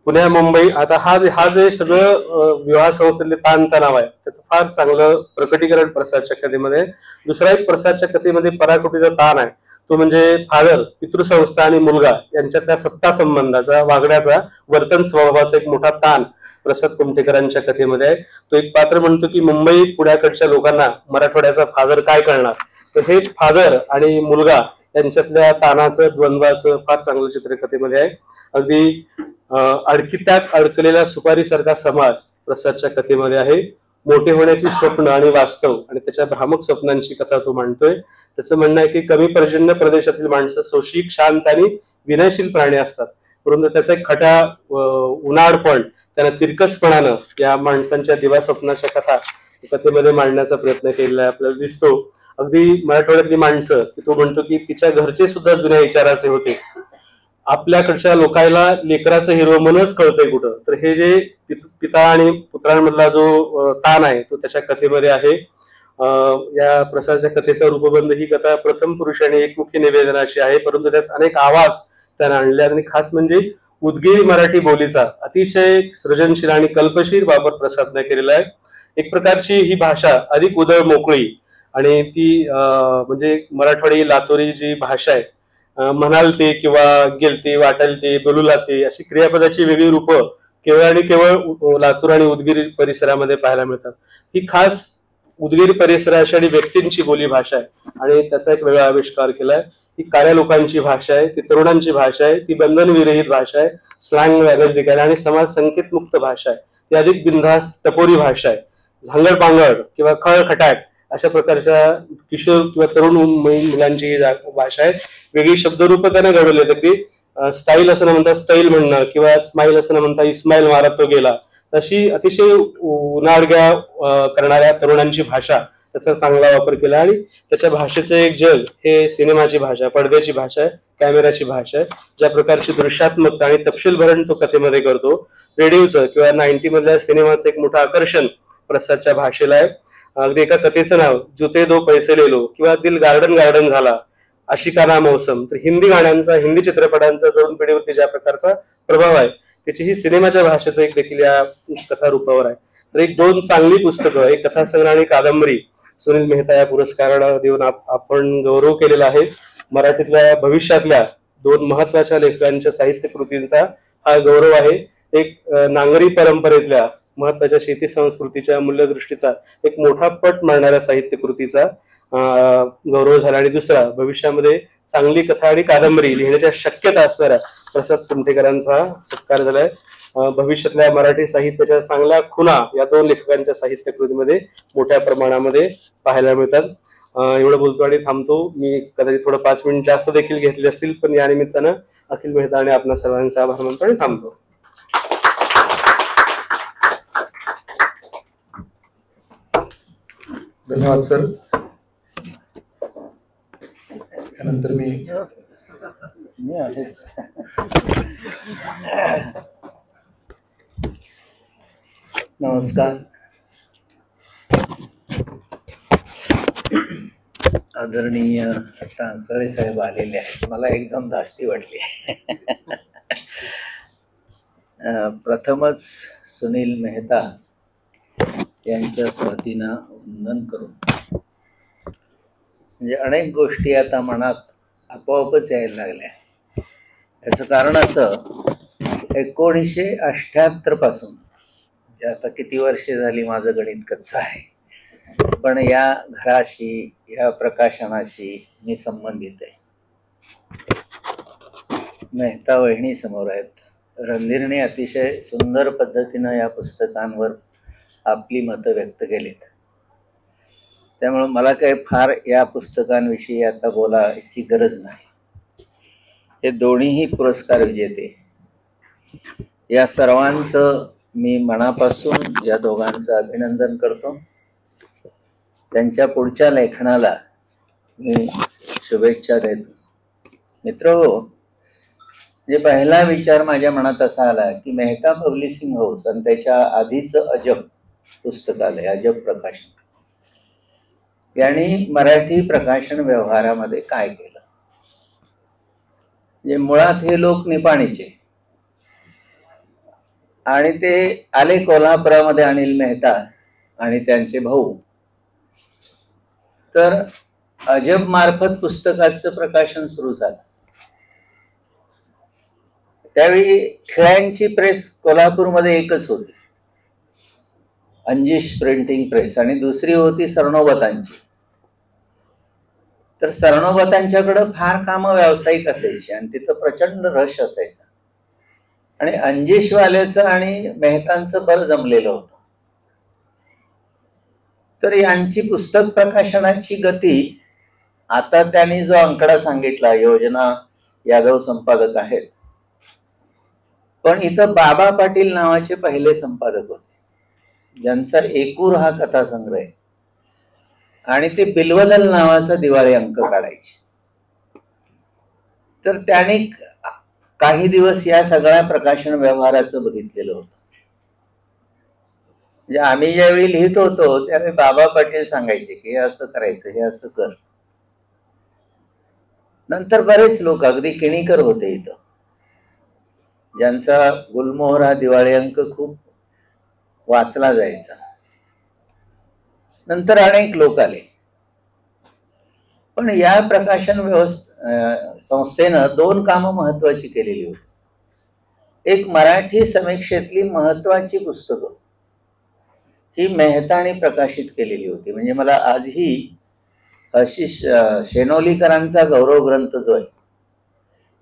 पुण्या मुंबई आता हा जे सगळं विवाह संस्थेतले ताणतणाव आहे त्याचं फार चांगलं प्रकटीकरण प्रसादच्या कथेमध्ये. दुसरा एक प्रसादच्या कथेमध्ये पराकोटीचा ताण आहे, तो म्हणजे फादर, पितृसंस्था आणि मुलगा यांच्यातल्या सत्ता संबंधाचा, वागण्याचा, वर्तन स्वभावाचा एक मोठा ताण प्रसाद कुमठेकरांच्या कथेमध्ये आहे. तो एक पात्र म्हणतो की मुंबई पुण्याकडच्या लोकांना मराठवाड्याचा फादर काय करणार. तर हे फादर आणि मुलगा यांच्यातल्या ताणाचं, द्वंद्वाचं फार चांगलं चित्र कथेमध्ये आहे. अगदी अडकित्यात अडकलेल्या सुपारीसारखा समाज प्रसादच्या कथेमध्ये आहे. मोठे होण्याची स्वप्न आणि वास्तव आणि त्याच्या भ्रामक स्वप्नांची कथा तो मांडतोय. त्याचं म्हणणं आहे की कमी पर्जन्य प्रदेशातील माणसं सोशिक, शांत आणि विनयशील प्राणी असतात, परंतु त्याचा एक खटा उन्हाळपण, त्यांना तिरकसपणानं या माणसांच्या दिवा स्वप्नाच्या कथा कथेमध्ये मांडण्याचा प्रयत्न केलेला आपल्याला दिसतो. अगदी मराठवाड्यातली माणसं की तो म्हणतो की तिच्या घरचे सुद्धा जुन्या विचाराचे होते, आपल्याकडच्या लोकायला लेकराचं हिरो म्हणूनच कळतंय कुठं. तर हे जे पिता आणि पुत्रांमधला जो ताण आहे तो त्याच्या कथेमध्ये आहे. या प्रसादच्या कथेचा रूपबंध ही कथा प्रथम पुरुष आणि एकमुखी निवेदनाची आहे, परंतु त्यात अनेक आवाज त्याने आणले आणि खास म्हणजे उदगीरी मराठी बोलीचा अतिशय सृजनशील आणि कल्पशील वापर प्रसादने केलेला आहे. एक प्रकारची ही भाषा अधिक उदळ मोकळी आणि ती म्हणजे मराठवाडी लातोरी जी भाषा आहे, म्हणाल ते किंवा गेलते, वाटेल ते, बोलू लागते अशी क्रियापदाची वेगळी रूपं केवळ आणि केवळ लातूर आणि उदगीर परिसरामध्ये पाहायला मिळतात. ही खास उदगीर परिसराची आणि व्यक्तींची बोली भाषा आहे आणि त्याचा एक वेगळा आविष्कार केलाय. ही कार्य लोकांची भाषा आहे, ती तरुणांची भाषा आहे, ती बंधनविरहित भाषा आहे, स्लँग लँग्वेज देखील आणि समाज संकेत मुक्त भाषा आहे, ती अधिक बिनधास्त टपोरी भाषा आहे. झांगड पांगड किंवा खळखटाट अशा प्रकारच्या किशोर किंवा तरुण मुलांची ही भाषा आहे. वेगळी शब्दरूप त्याने घडवली, अगदी स्टाईल असं न म्हणता स्टाईल म्हणणं किंवा स्माईल असं न म्हणता इस्माईल मारत तो गेला, तशी अतिशय उनाडग्या करणाऱ्या तरुणांची भाषा त्याचा चांगला वापर केला. आणि त्याच्या भाषेचं एक जग हे सिनेमाची भाषा, पडद्याची भाषा आहे, कॅमेराची भाषा आहे. ज्या प्रकारची दृश्यात्मकता आणि तपशील भरण तो कथेमध्ये करतो, रेडिओचं किंवा 90 मधल्या सिनेमाचं एक मोठं आकर्षण प्रसादच्या भाषेला आहे. अगदी एका कथेचं नाव जुते दो पैसे लेलो किंवा दिल गार्डन गार्डन झाला, आशिकाना मौसम. तर हिंदी गाण्यांचा, हिंदी चित्रपटांचा तरुण पिढीवरती ज्या प्रकारचा प्रभाव आहे त्याची ही सिनेमाच्या भाषेचं एक देखील या कथा रूपावर आहे. तर एक दोन चांगली पुस्तकं, एक कथासंग्रह आणि कादंबरी सुनील मेहता या पुरस्काराला देऊन आपण गौरव केलेला आहे. मराठीतल्या भविष्यातल्या दोन महत्वाच्या लेखकांच्या साहित्य कृतींचा हा गौरव आहे. एक नांगरी परंपरेतल्या महत्वाच्या शेती संस्कृतीच्या मूल्यदृष्टीचा एक मोठा पट मांडणाऱ्या साहित्य कृतीचा गौरव झाला आणि दुसरा भविष्यामध्ये चांगली कथा आणि कादंबरी लिहिण्याच्या शक्यता असणाऱ्या प्रसाद कुमठेकरांचा सत्कार झालाय. भविष्यातल्या मराठी साहित्याच्या चांगल्या खुणा या दोन लेखकांच्या साहित्य कृतीमध्ये मोठ्या प्रमाणामध्ये पाहायला मिळतात. एवढं बोलतो आणि थांबतो. मी कदाचित थोडं 5 मिनिट जास्त देखील घेतले असतील, पण या निमित्तानं अखिल मेहता आणि आपल्या सर्वांचा आभार मानतो आणि थांबतो. धन्यवाद सर. त्यानंतर मी नमस्कार. आदरणीय टांसळे साहेब आलेले आहेत, मला एकदम धास्ती वाटली. प्रथमच सुनील मेहता यांच्या स्मृतींना वंदन करून म्हणजे अनेक गोष्टी आता मनात आपोआपच यायला लागल्या. याचं कारण असं, 1978 पासून म्हणजे आता किती वर्षे झाली माझं गणित कच्चं आहे, पण या घराशी, या प्रकाशनाशी मी संबंधित आहे. मेहता वहिनी समोर आहेत. रणधीरने अतिशय सुंदर पद्धतीनं या पुस्तकांवर आपली मतं व्यक्त केलीत. त्यामुळे मला काही फार या पुस्तकांविषयी आता बोलायची गरज नाही. हे दोन्हीही पुरस्कार विजेते, या सर्वांचं मी मनापासून या दोघांचं अभिनंदन करतो. त्यांच्या पुढच्या लेखनाला मी शुभेच्छा देतो. मित्रहो, जे पहिला विचार माझ्या मनात असा आला की मेहता पब्लिशिंग हाऊस आणि त्याच्या आधीचं अजब पुस्तकालय, अजब प्रकाशन, यांनी मराठी प्रकाशन व्यवहारामध्ये काय केलं. म्हणजे मुळात हे लोक निपाणीचे आणि ते आले कोल्हापुरामध्ये अनिल मेहता आणि त्यांचे भाऊ. तर अजब मार्फत पुस्तकाचं प्रकाशन सुरू झालं. त्यावेळी खेळ्यांची प्रेस कोल्हापूरमध्ये एकच होती, अंजिश प्रिंटिंग प्रेस, आणि दुसरी होती सरनोबतांची. तर सरनोबतांच्याकडं फार कामं व्यावसायिक असायची आणि तिथं प्रचंड रश असायचा. आणि अंजिशवाल्याचं आणि मेहतांचं बरं जमलेलं होतं. तर यांची पुस्तक प्रकाशनाची गती, आता त्यांनी जो आंकडा सांगितला, योजना यादव संपादक आहेत, पण इथं बाबा पाटील नावाचे पहिले संपादक होते, ज्यांचा एकूर हा कथासंग्रह आहे, आणि ते बिल्वदल नावाचा दिवाळी अंक काढायचे. तर त्यांनी काही दिवस या सगळ्या प्रकाशन व्यवहाराचं बघितलेलं होतं. म्हणजे आम्ही ज्यावेळी लिहित होतो त्यावेळी बाबा पाटील सांगायचे की हे असं करायचं, हे असं कर. नंतर बरेच लोक, अगदी किणीकर होते इथं, ज्यांचा गुलमोहर हा दिवाळी अंक खूप वाचला जायचा. नंतर अनेक लोक आले. पण या प्रकाशन संस्थेनं दोन कामं महत्वाची केलेली होती. एक, मराठी समीक्षेतली महत्वाची पुस्तकं ही मेहताने प्रकाशित केलेली होती. म्हणजे मला आजही अशी शेनोलीकरांचा गौरव ग्रंथ जो आहे,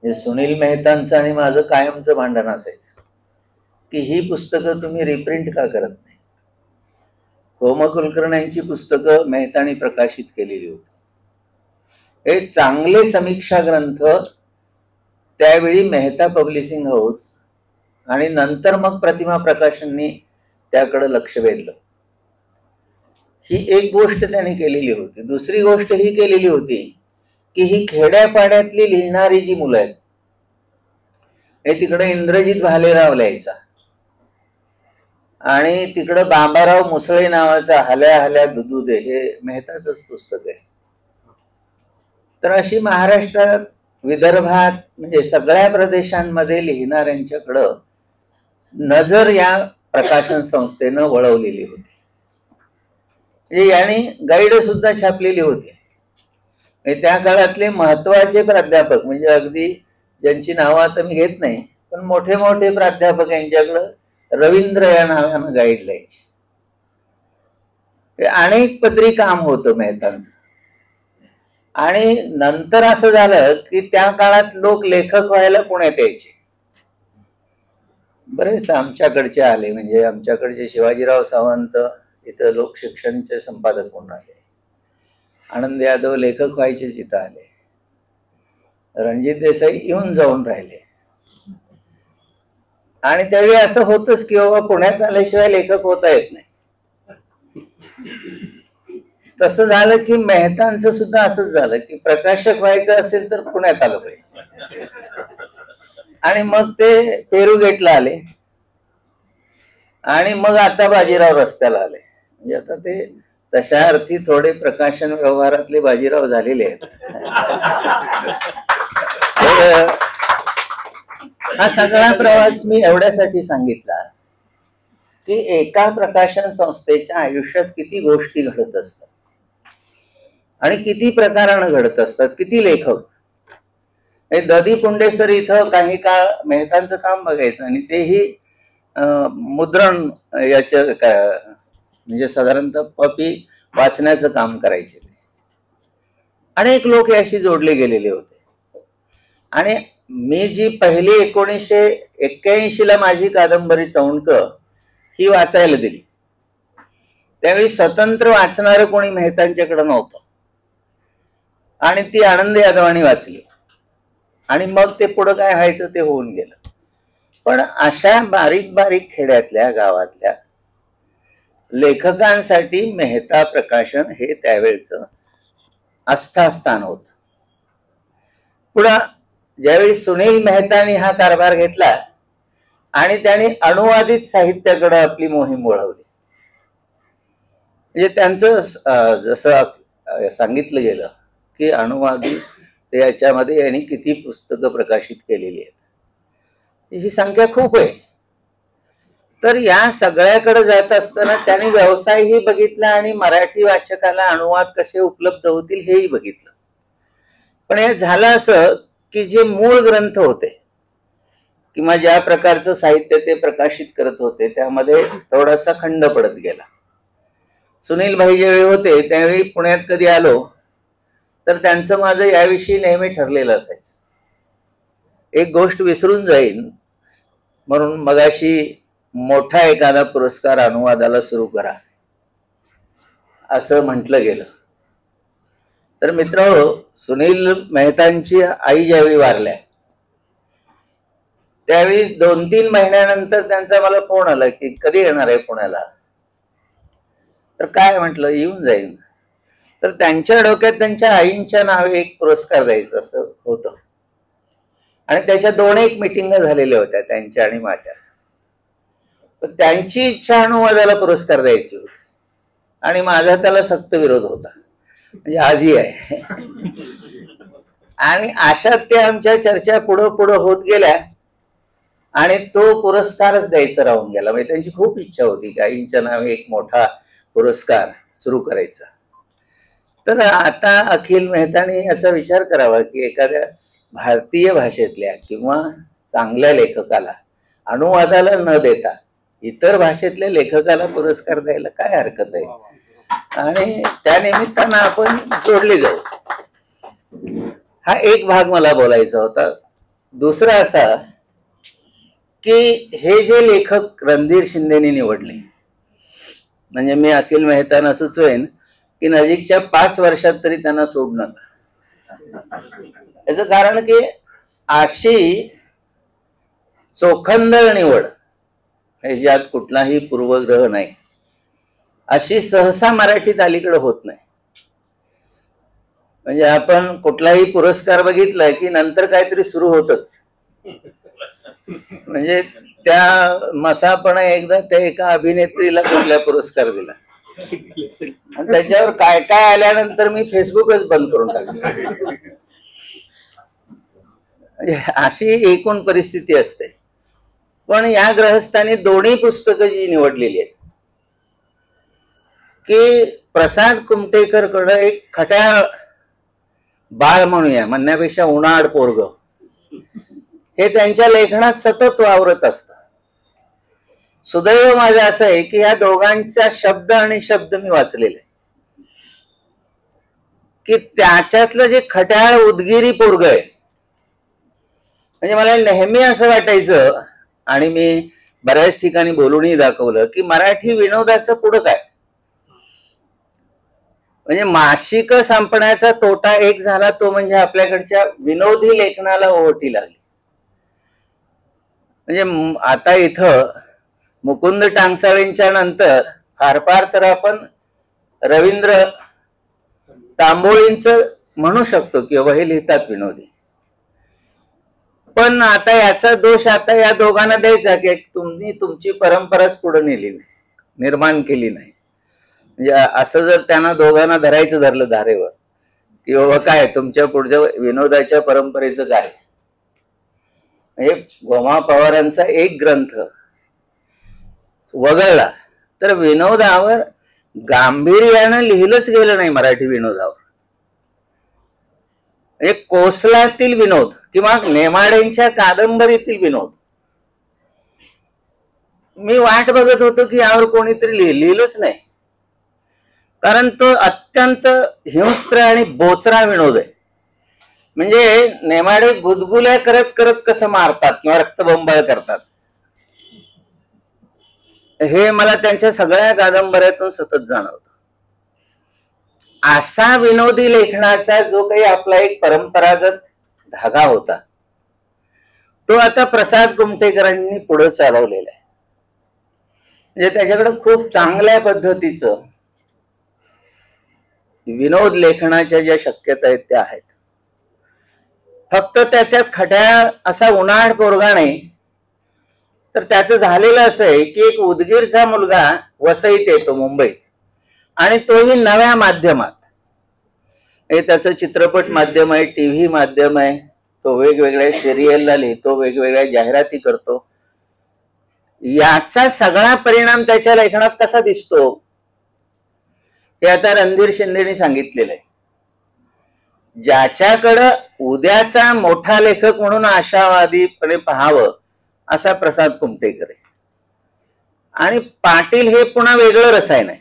हे सुनील मेहतांचं आणि माझं कायमचं भांडण असायचं की ही पुस्तकं तुम्ही रिप्रिंट का करत नाही. होम कुलकर्ण्यांची पुस्तकं मेहताने प्रकाशित केलेली होती. हे चांगले समीक्षा ग्रंथ त्यावेळी मेहता पब्लिशिंग हाऊस आणि नंतर मग प्रतिमा प्रकाशननी त्याकडे लक्ष वेधलं. ही एक गोष्ट त्यांनी केलेली होती. दुसरी गोष्ट ही केलेली होती की ही खेड्यापाड्यातली लिहिणारी जी मुलं आहेत, हे तिकडे इंद्रजित भालेराव लिहायचा आणि तिकडं बाबाराव मुसळे नावाचा हल्या हल्या दुधुदे हे मेहताचंच पुस्तक आहे. तर अशी महाराष्ट्रात, विदर्भात, म्हणजे सगळ्या प्रदेशांमध्ये लिहिणाऱ्यांच्याकडं नजर या प्रकाशन संस्थेनं वळवलेली होती. म्हणजे यांनी गाईड सुद्धा छापलेली होती. त्या काळातले महत्वाचे प्राध्यापक, म्हणजे अगदी ज्यांची नावं आता मी घेत नाही, पण मोठे मोठे प्राध्यापक यांच्याकडं रवींद्र या नावानं गाईड लिहायचे. अनेक पदरी काम होतं मेहतांचं. आणि नंतर असं झालं की त्या काळात लोक लेखक व्हायला पुण्यात यायचे. बरेच आमच्याकडचे आले, म्हणजे आमच्याकडचे शिवाजीराव सावंत इथं लोकशिक्षणचे संपादक म्हणून आले, आनंद यादव लेखक व्हायचेच इथं आले, रणजित देसाई येऊन जाऊन राहिले. आणि त्यावेळी असं होतच की बाबा पुण्यात आल्याशिवाय लेखक होता येत नाही. तसं झालं की मेहतांचं सुद्धा असंच झालं की प्रकाशक व्हायचं असेल तर पुण्यात आलं पाहिजे. आणि मग ते पेरुगेटला आले आणि मग आता बाजीराव रस्त्याला आले. म्हणजे आता ते तशा अर्थी थोडे प्रकाशन व्यवहारातले बाजीराव झालेले आहेत. हा सगळा प्रवास मी एवढ्यासाठी सांगितला की एका प्रकाशन संस्थेच्या आयुष्यात किती गोष्टी घडत असतात आणि किती प्रकारानं घडत असतात, किती लेखक. ददी पुंडेसर इथं काही काळ मेहतांचं काम बघायचं आणि तेही मुद्रण याच्या म्हणजे साधारणतः पपी वाचण्याचं काम करायचे. अनेक लोक याशी जोडले गेलेले होते. आणि मी जी पहिली 1981 ला माझी कादंबरी चौंडक ही वाचायला दिली, त्यावेळी स्वतंत्र वाचणारं कोणी मेहतांच्याकडे नव्हतं आणि ती आनंद यादवांनी वाचली आणि मग ते पुढं काय व्हायचं ते होऊन गेलं. पण अशा बारीक बारीक खेड्यातल्या गावातल्या लेखकांसाठी मेहता प्रकाशन हे त्यावेळचं आस्थास्थान होतं. पुढं ज्यावेळी सुनील मेहतानी हा कारभार घेतला आणि त्यांनी अनुवादित साहित्याकडे आपली मोहीम वळवली. म्हणजे त्यांचं जसं सांगितलं गेलं की अनुवादित याच्यामध्ये यांनी किती पुस्तकं प्रकाशित केलेली आहेत, ही संख्या खूप आहे. तर या सगळ्याकडे जात असताना त्यांनी व्यवसायही बघितला आणि मराठी वाचकाला अनुवाद कसे उपलब्ध होतील हेही बघितलं. पण हे झालं असं की जे मूळ ग्रंथ होते किंवा ज्या प्रकारचं साहित्य ते प्रकाशित करत होते त्यामध्ये थोडासा खंड पडत गेला. सुनील भाई ज्यावेळी होते त्यावेळी पुण्यात कधी आलो तर त्यांचं माझं याविषयी नेहमी ठरलेलं असायचं, एक गोष्ट विसरून जाईन म्हणून मगाशी मोठा एखादा पुरस्कार अनुवादाला सुरू करा असं म्हटलं गेलं. तर मित्रांनो, सुनील मेहतांची आई ज्यावेळी वारल्या त्यावेळी 2-3 महिन्यानंतर त्यांचा मला फोन आला की कधी येणार आहे पुण्याला. तर काय म्हटलं, येऊन जाईन. तर त्यांच्या डोक्यात त्यांच्या आईंच्या नावे एक पुरस्कार द्यायचं असं होतं आणि त्याच्या 2-1 मिटिंग झालेल्या होत्या त्यांच्या आणि माझ्या. पण त्यांची इच्छा अनुवादाला पुरस्कार द्यायची होती आणि माझा त्याला सक्त विरोध होता, म्हणजे आजही आहे. आणि अशात त्या आमच्या चर्चा पुढं होत गेल्या आणि तो पुरस्कारच द्यायचा राहून गेला. म्हणजे त्यांची खूप इच्छा होती की आईंच्या नावे एक मोठा पुरस्कार सुरू करायचा. तर आता अखिल मेहतानी याचा विचार करावा की एखाद्या भारतीय भाषेतल्या किंवा चांगल्या लेखकाला अनुवादाला न देता इतर भाषेतल्या लेखकाला पुरस्कार द्यायला काय हरकत आहे, आणि त्या निमित्तानं आपण जोडले जाऊ. हा एक भाग मला बोलायचा होता. दुसरा असा की हे जे लेखक रणधीर शिंदेनी निवडले, म्हणजे मी अखिल मेहताना सुचवेन की नजीकच्या 5 वर्षात तरी त्यांना सोडू नका. याचं कारण की अशी चोखंदळ निवड, ज्यात कुठलाही पूर्वग्रह नाही, अशी सहसा मराठीत अलीकडे होत नाही. म्हणजे आपण कुठलाही पुरस्कार बघितलाय की नंतर काहीतरी सुरू होतच. म्हणजे त्या मसापणा एकदा त्या एका अभिनेत्रीला कुठला पुरस्कार दिला आणि त्याच्यावर काय काय आल्यानंतर मी फेसबुकच बंद करून टाकले. अशी एकूण परिस्थिती असते. पण या ग्रहस्थांनी दोन्ही पुस्तकं जी निवडलेली आहेत की प्रसाद कुमटेकर कडे एक खट्याळ बाळ म्हणूया, म्हणण्यापेक्षा उन्हाळ पोरग, हे त्यांच्या लेखनात सतत वावरत असतं. सुदैव माझं असं आहे की या दोघांचा शब्द आणि शब्द मी वाचलेले, की त्याच्यातलं जे खट्याळ उदगिरी पोरग आहे, म्हणजे मला नेहमी असं वाटायचं आणि मी बऱ्याच ठिकाणी बोलूनही दाखवलं की मराठी विनोदाचं पुढं काय. म्हणजे मासिक संपण्याचा तोटा एक झाला तो म्हणजे आपल्याकडच्या विनोदी लेखनाला ओहोटी लागली. म्हणजे आता इथं मुकुंद टांगसाळेंच्या नंतर फार फार तर आपण रवींद्र तांबोळींचं म्हणू शकतो किंवा हे लिहितात विनोदी. पण आता याचा दोष आता या दोघांना द्यायचा की तुम्ही तुमची परंपराच पुढे नेली नाही, निर्माण केली नाही. म्हणजे असं जर त्यांना दोघांना धरलं धारेवर की बाबा काय तुमच्या पुढच्या विनोदाच्या परंपरेचं काय. हे गोमा पवारांचा एक ग्रंथ वगळला तर विनोदावर गांभीर्यानं लिहिलंच गेलं नाही मराठी विनोदावर. म्हणजे कोसलातील विनोद किंवा नेमाडेंच्या कादंबरीतील विनोद मी वाट बघत होतो की यावर कोणीतरी लिहिलंच नाही, कारण तो अत्यंत हिंस्त्र आणि बोचरा विनोद आहे. म्हणजे नेमाडे गुदगुल्या करत करत कसं मारतात किंवा रक्तबंबाळ करतात हे मला त्यांच्या सगळ्या कादंबऱ्यातून सतत जाणवतं. असा विनोदी लेखनाचा जो काही आपला एक परंपरागत धागा होता तो आता प्रसाद कुमटेकरांनी पुढे चालवलेला आहे. म्हणजे त्याच्याकडे खूप चांगल्या पद्धतीचं विनोद लेखनाच्या ज्या शक्यता आहेत त्या आहेत. फक्त त्याच्यात खट्या असा उन्हाळ पोरगा नाही, तर त्याचं झालेलं असं आहे की एक उदगीरचा मुलगा वसईत येतो मुंबईत, आणि तोही नव्या माध्यमात. हे त्याचं चित्रपट माध्यम आहे, टीव्ही माध्यम आहे, तो वेगवेगळ्या सिरियलला लिहितो, वेगवेगळ्या जाहिराती करतो. याचा सगळा परिणाम त्याच्या लेखनात कसा दिसतो हे आता रणधीर शिंदेनी सांगितलेलं आहे. ज्याच्याकडं उद्याचा मोठा लेखक म्हणून आशावादीपणे पाहावं असा प्रसाद कुमटेकर आहे. आणि पाटील हे पुन्हा वेगळं रसायन आहे.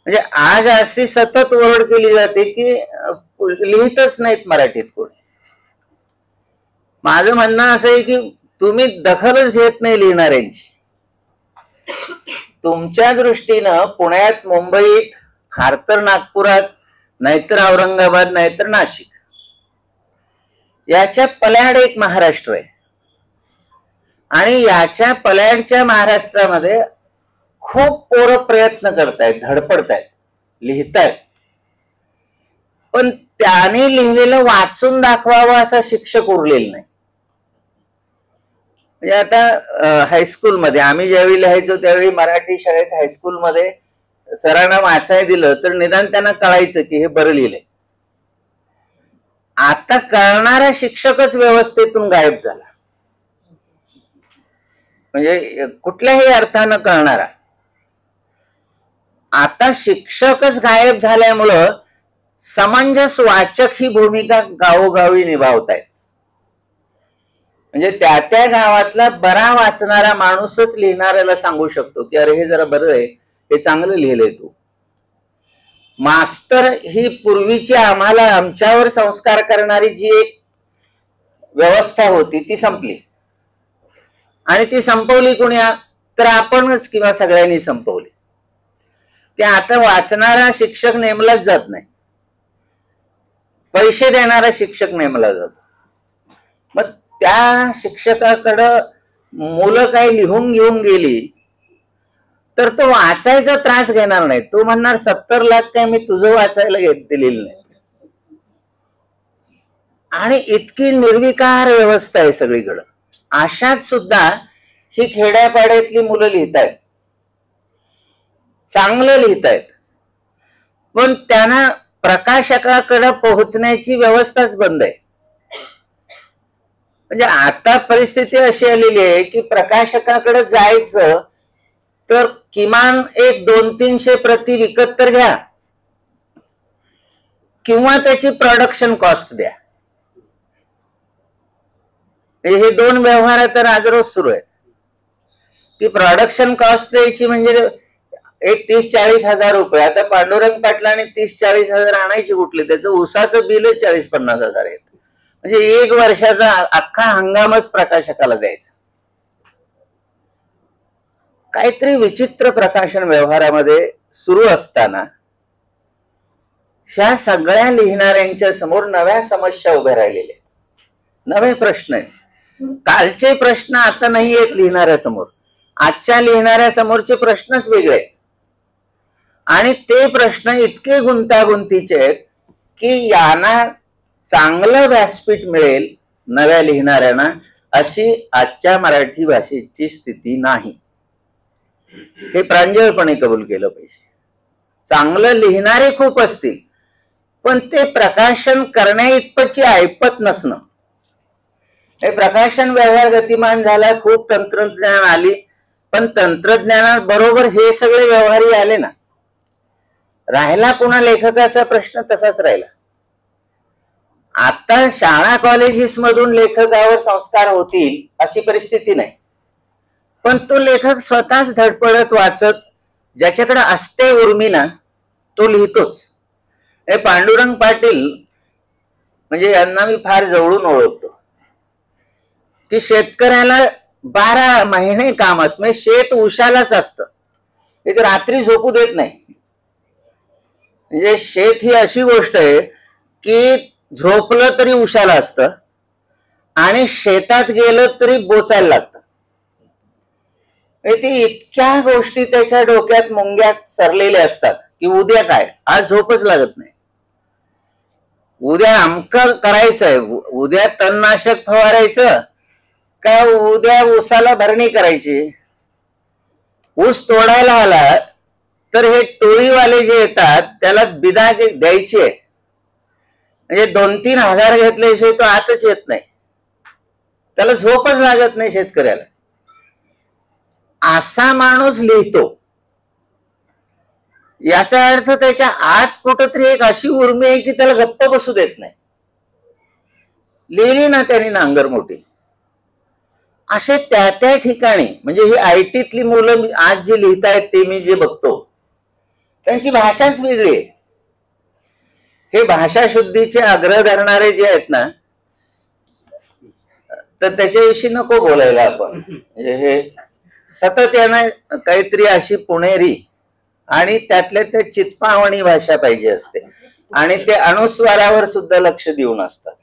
म्हणजे आज अशी सतत ओरड केली जाते की लिहितच नाहीत मराठीत कोणी. माझं म्हणणं असं आहे की तुम्ही दखलच घेत नाही लिहिणाऱ्यांची. तुमच्या दृष्टीनं पुण्यात, मुंबईत, फार तर नागपुरात, नाहीतर औरंगाबाद, नाहीतर नाशिक, याच्या पल्याड एक महाराष्ट्र आहे. आणि याच्या पल्याडच्या महाराष्ट्रामध्ये खूप पोरं प्रयत्न करतायत, धडपडतायत, लिहितायत, पण त्याने लिहिलेलं वाचून दाखवावं असा शिक्षक उरलेला नाही. म्हणजे आता हायस्कूलमध्ये आम्ही ज्यावेळी लिहायचो त्यावेळी मराठी शाळेत हायस्कूलमध्ये सरांना वाचायला दिलं तर निदान त्यांना कळायचं की हे बरं लिहिलंय. आता कळणारा शिक्षकच व्यवस्थेतून गायब झाला. म्हणजे कुठल्याही अर्थानं कळणारा. आता शिक्षकच गायब झाल्यामुळं समंजस वाचक ही भूमिका गावोगावी निभावतायत. म्हणजे त्या त्या गावातला बरा वाचणारा माणूसच लिहिणाऱ्याला सांगू शकतो की अरे हे जरा बरं आहे, हे चांगलं लिहिलंय तू. मास्तर ही पूर्वीची आम्हाला आमच्यावर संस्कार करणारी जी एक व्यवस्था होती ती संपली. आणि ती संपवली कोणी? तर आपणच किंवा सगळ्यांनी संपवली. की आता वाचणारा शिक्षक नेमलाच जात नाही, पैसे देणारा शिक्षक नेमला जातो. मग त्या शिक्षकाकडं मुलं काही लिहून घेऊन गेली तर तो वाचायचा त्रास घेणार नाही. तो म्हणणार 70 लाख काय मी तुझं वाचायला दिलेलं नाही. आणि इतकी निर्विकार व्यवस्था आहे सगळीकडं. अशात सुद्धा ही खेड्यापाड्यातली मुलं लिहितायत, चांगलं लिहितायत, पण त्यांना प्रकाशकाकडे पोहोचण्याची व्यवस्थाच बंद आहे. म्हणजे आता परिस्थिती अशी आलेली आहे की प्रकाशकाकडे जायचं तर किमान एक 200-300 प्रती विकत तर घ्या किंवा त्याची प्रोडक्शन कॉस्ट द्या. हे दोन व्यवहार तर आज रोज सुरू आहेत. ती प्रोडक्शन कॉस्ट द्यायची म्हणजे एक 30-40 हजार रुपये. आता पांडुरंग पाटलाने 30-40 हजार आणायची कुठली? त्याचं उसाचं बिलच 40-50 हजार आहे. म्हणजे एक वर्षाचा अख्खा हंगामच प्रकाशकाला द्यायचा. काहीतरी विचित्र प्रकाशन व्यवहारामध्ये सुरू असताना ह्या सगळ्या लिहिणाऱ्यांच्या समोर नव्या समस्या उभ्या राहिलेल्या, नवे प्रश्न आहेत. कालचे प्रश्न आता नाही आहेत लिहिणाऱ्यासमोर. आजच्या लिहिणाऱ्यासमोरचे प्रश्नच वेगळे आहेत. आणि ते प्रश्न इतके गुंतागुंतीचे आहेत की यांना चांगलं व्यासपीठ मिळेल नव्या लिहिणाऱ्यांना अशी आजच्या मराठी भाषेची स्थिती नाही. हे प्रांजळपणे कबूल केलं पाहिजे. चांगलं लिहिणारे खूप असतील पण ते प्रकाशन करण्या इतपतची ऐपत नसणं. हे प्रकाशन व्यवहार गतिमान झाला, खूप तंत्रज्ञान आली, पण तंत्रज्ञानाबरोबर हे सगळे व्यवहारही आले ना. राहिला पुन्हा लेखकाचा प्रश्न तसाच राहिला. आता शाळा कॉलेजेस मधून लेखकावर संस्कार होतील अशी परिस्थिती नाही, पण तो लेखक स्वतःच धडपडत वाचत ज्याच्याकडे असते उर्मिना तो लिहितोच. हे पांडुरंग पाटील म्हणजे यांना मी फार जवळून ओळखतो की शेतकऱ्याला 12 महिने काम असतं. म्हणजे शेत उशालाच असतं, एक रात्री झोपू देत नाही. म्हणजे शेत ही अशी गोष्ट आहे की झोपलं तरी उशाला असतं आणि शेतात गेलं तरी बोचायला लागतं. ते इतक्या गोष्टी त्याच्या डोक्यात मुंग्यात सरलेल्या असतात की उद्या काय, आज झोपच लागत नाही. उद्या अमकं करायचंय, उद्या तणनाशक फवारायचं का उद्या ऊसाला भरणी करायची. ऊस तोडायला आला तर हे टोळीवाले जे येतात त्याला बिदा द्यायची आहे, म्हणजे 2-3 हजार घेतल्याशिवाय तो आतच येत नाही, त्याला झोपच लागत नाही शेतकऱ्याला. असा माणूस लिहितो, याचा अर्थ त्याच्या आत कुठंतरी एक अशी उर्मी आहे की त्याला गप्प बसू देत नाही. लिहिली ना त्यांनी नांगर मोठी. असे त्या ठिकाणी म्हणजे ही आयटीतली मुलं आज जे लिहितायत ते मी जे बघतो त्यांची भाषाच वेगळी आहे. हे भाषा शुद्धीचे आग्रह धरणारे जे आहेत ना, तर त्याच्याविषयी नको बोलायला आपण. म्हणजे हे सतत यांना काहीतरी अशी पुणेरी आणि त्यातल्या त्या चित्पावणी भाषा पाहिजे असते आणि ते अनुस्वारावर सुद्धा लक्ष देऊन असतात.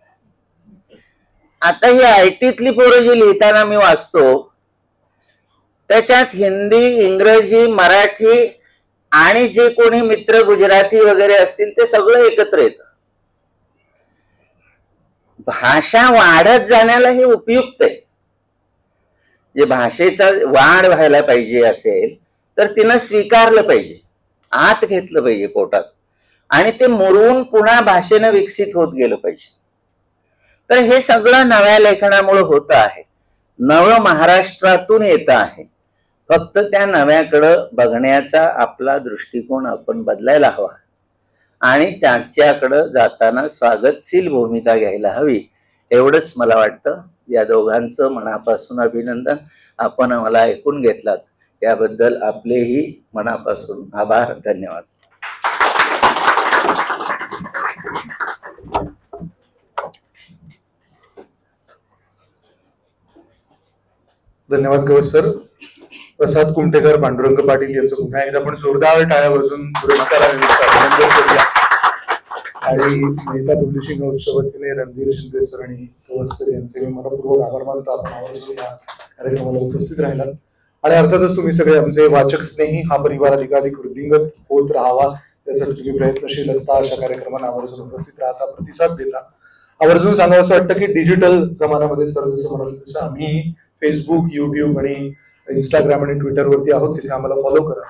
आता ही आयटीतली पोरं जी लिहिताना मी वाचतो त्याच्यात हिंदी, इंग्रजी, मराठी आणि जे कोणी मित्र गुजराती वगैरे असतील ते सगळं एकत्र येतं. भाषा वाढत जाण्याला हे उपयुक्त आहे. जे भाषेचा वाढ व्हायला पाहिजे असेल तर तिनं स्वीकारलं पाहिजे, आत घेतलं पाहिजे पोटात आणि ते मुरवून पुन्हा भाषेनं विकसित होत गेलं पाहिजे. तर हे सगळं नव्या लेखनामुळे होत आहे, नवं महाराष्ट्रातून येत आहे. फक्त त्या नव्याकडं बघण्याचा आपला दृष्टिकोन आपण बदलायला हवा आणि त्याच्याकडं जाताना स्वागतशील भूमिका घ्यायला हवी, एवढंच मला वाटतं. या दोघांचं मनापासून अभिनंदन. आपण मला ऐकून घेतलात याबद्दल आपलेही मनापासून आभार. धन्यवाद. धन्यवाद गवस सर. प्रसाद कुमटेकर, पांडुरंग पाटील यांचं पुन्हा एकदा आपण जोरदार टाळ्या वाजून पुरस्कारानिमित्त अभिनंदन करूया. आणि मेहता पब्लिशिंग हाऊसच्या वतीने रणधीर शिंदे सर आणि गवस सर यांचे मी मनपूर्वक आभार मानतो. आपण आवर्जून या कार्यक्रमाला उपस्थित राहिलात आणि अर्थातच तुम्ही सगळे आमचे वाचक स्नेही हा परिवार अधिकाधिक वृद्धिंगत होत राहावा यासाठी तुम्ही प्रयत्नशील असता. अशा कार्यक्रमांना आवर्जून उपस्थित राहता, प्रतिसाद देता. आवर्जून सांगावं असं वाटतं की डिजिटल जमान्यामध्ये सर जसं म्हणाले तसं आम्ही फेसबुक, युट्यूब आणि इंस्टाग्राम आणि ट्विटरवरती आहोत, तिथे आम्हाला फॉलो करा.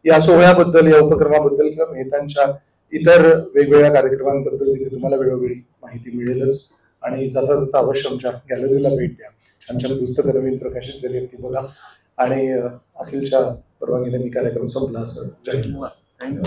या सोहळ्याबद्दल, या उपक्रमाबद्दल किंवा मेहतांच्या इतर वेगवेगळ्या कार्यक्रमांबद्दल तिथे तुम्हाला वेळोवेळी माहिती मिळेलच. आणि जाता जाता अवश्य आमच्या गॅलरीला भेट द्या. छान छान पुस्तकं नवीन प्रकाशित झाली ती बघा. आणि अखिलच्या परवानगीने मी कार्यक्रम संपला. सर जय हिंद.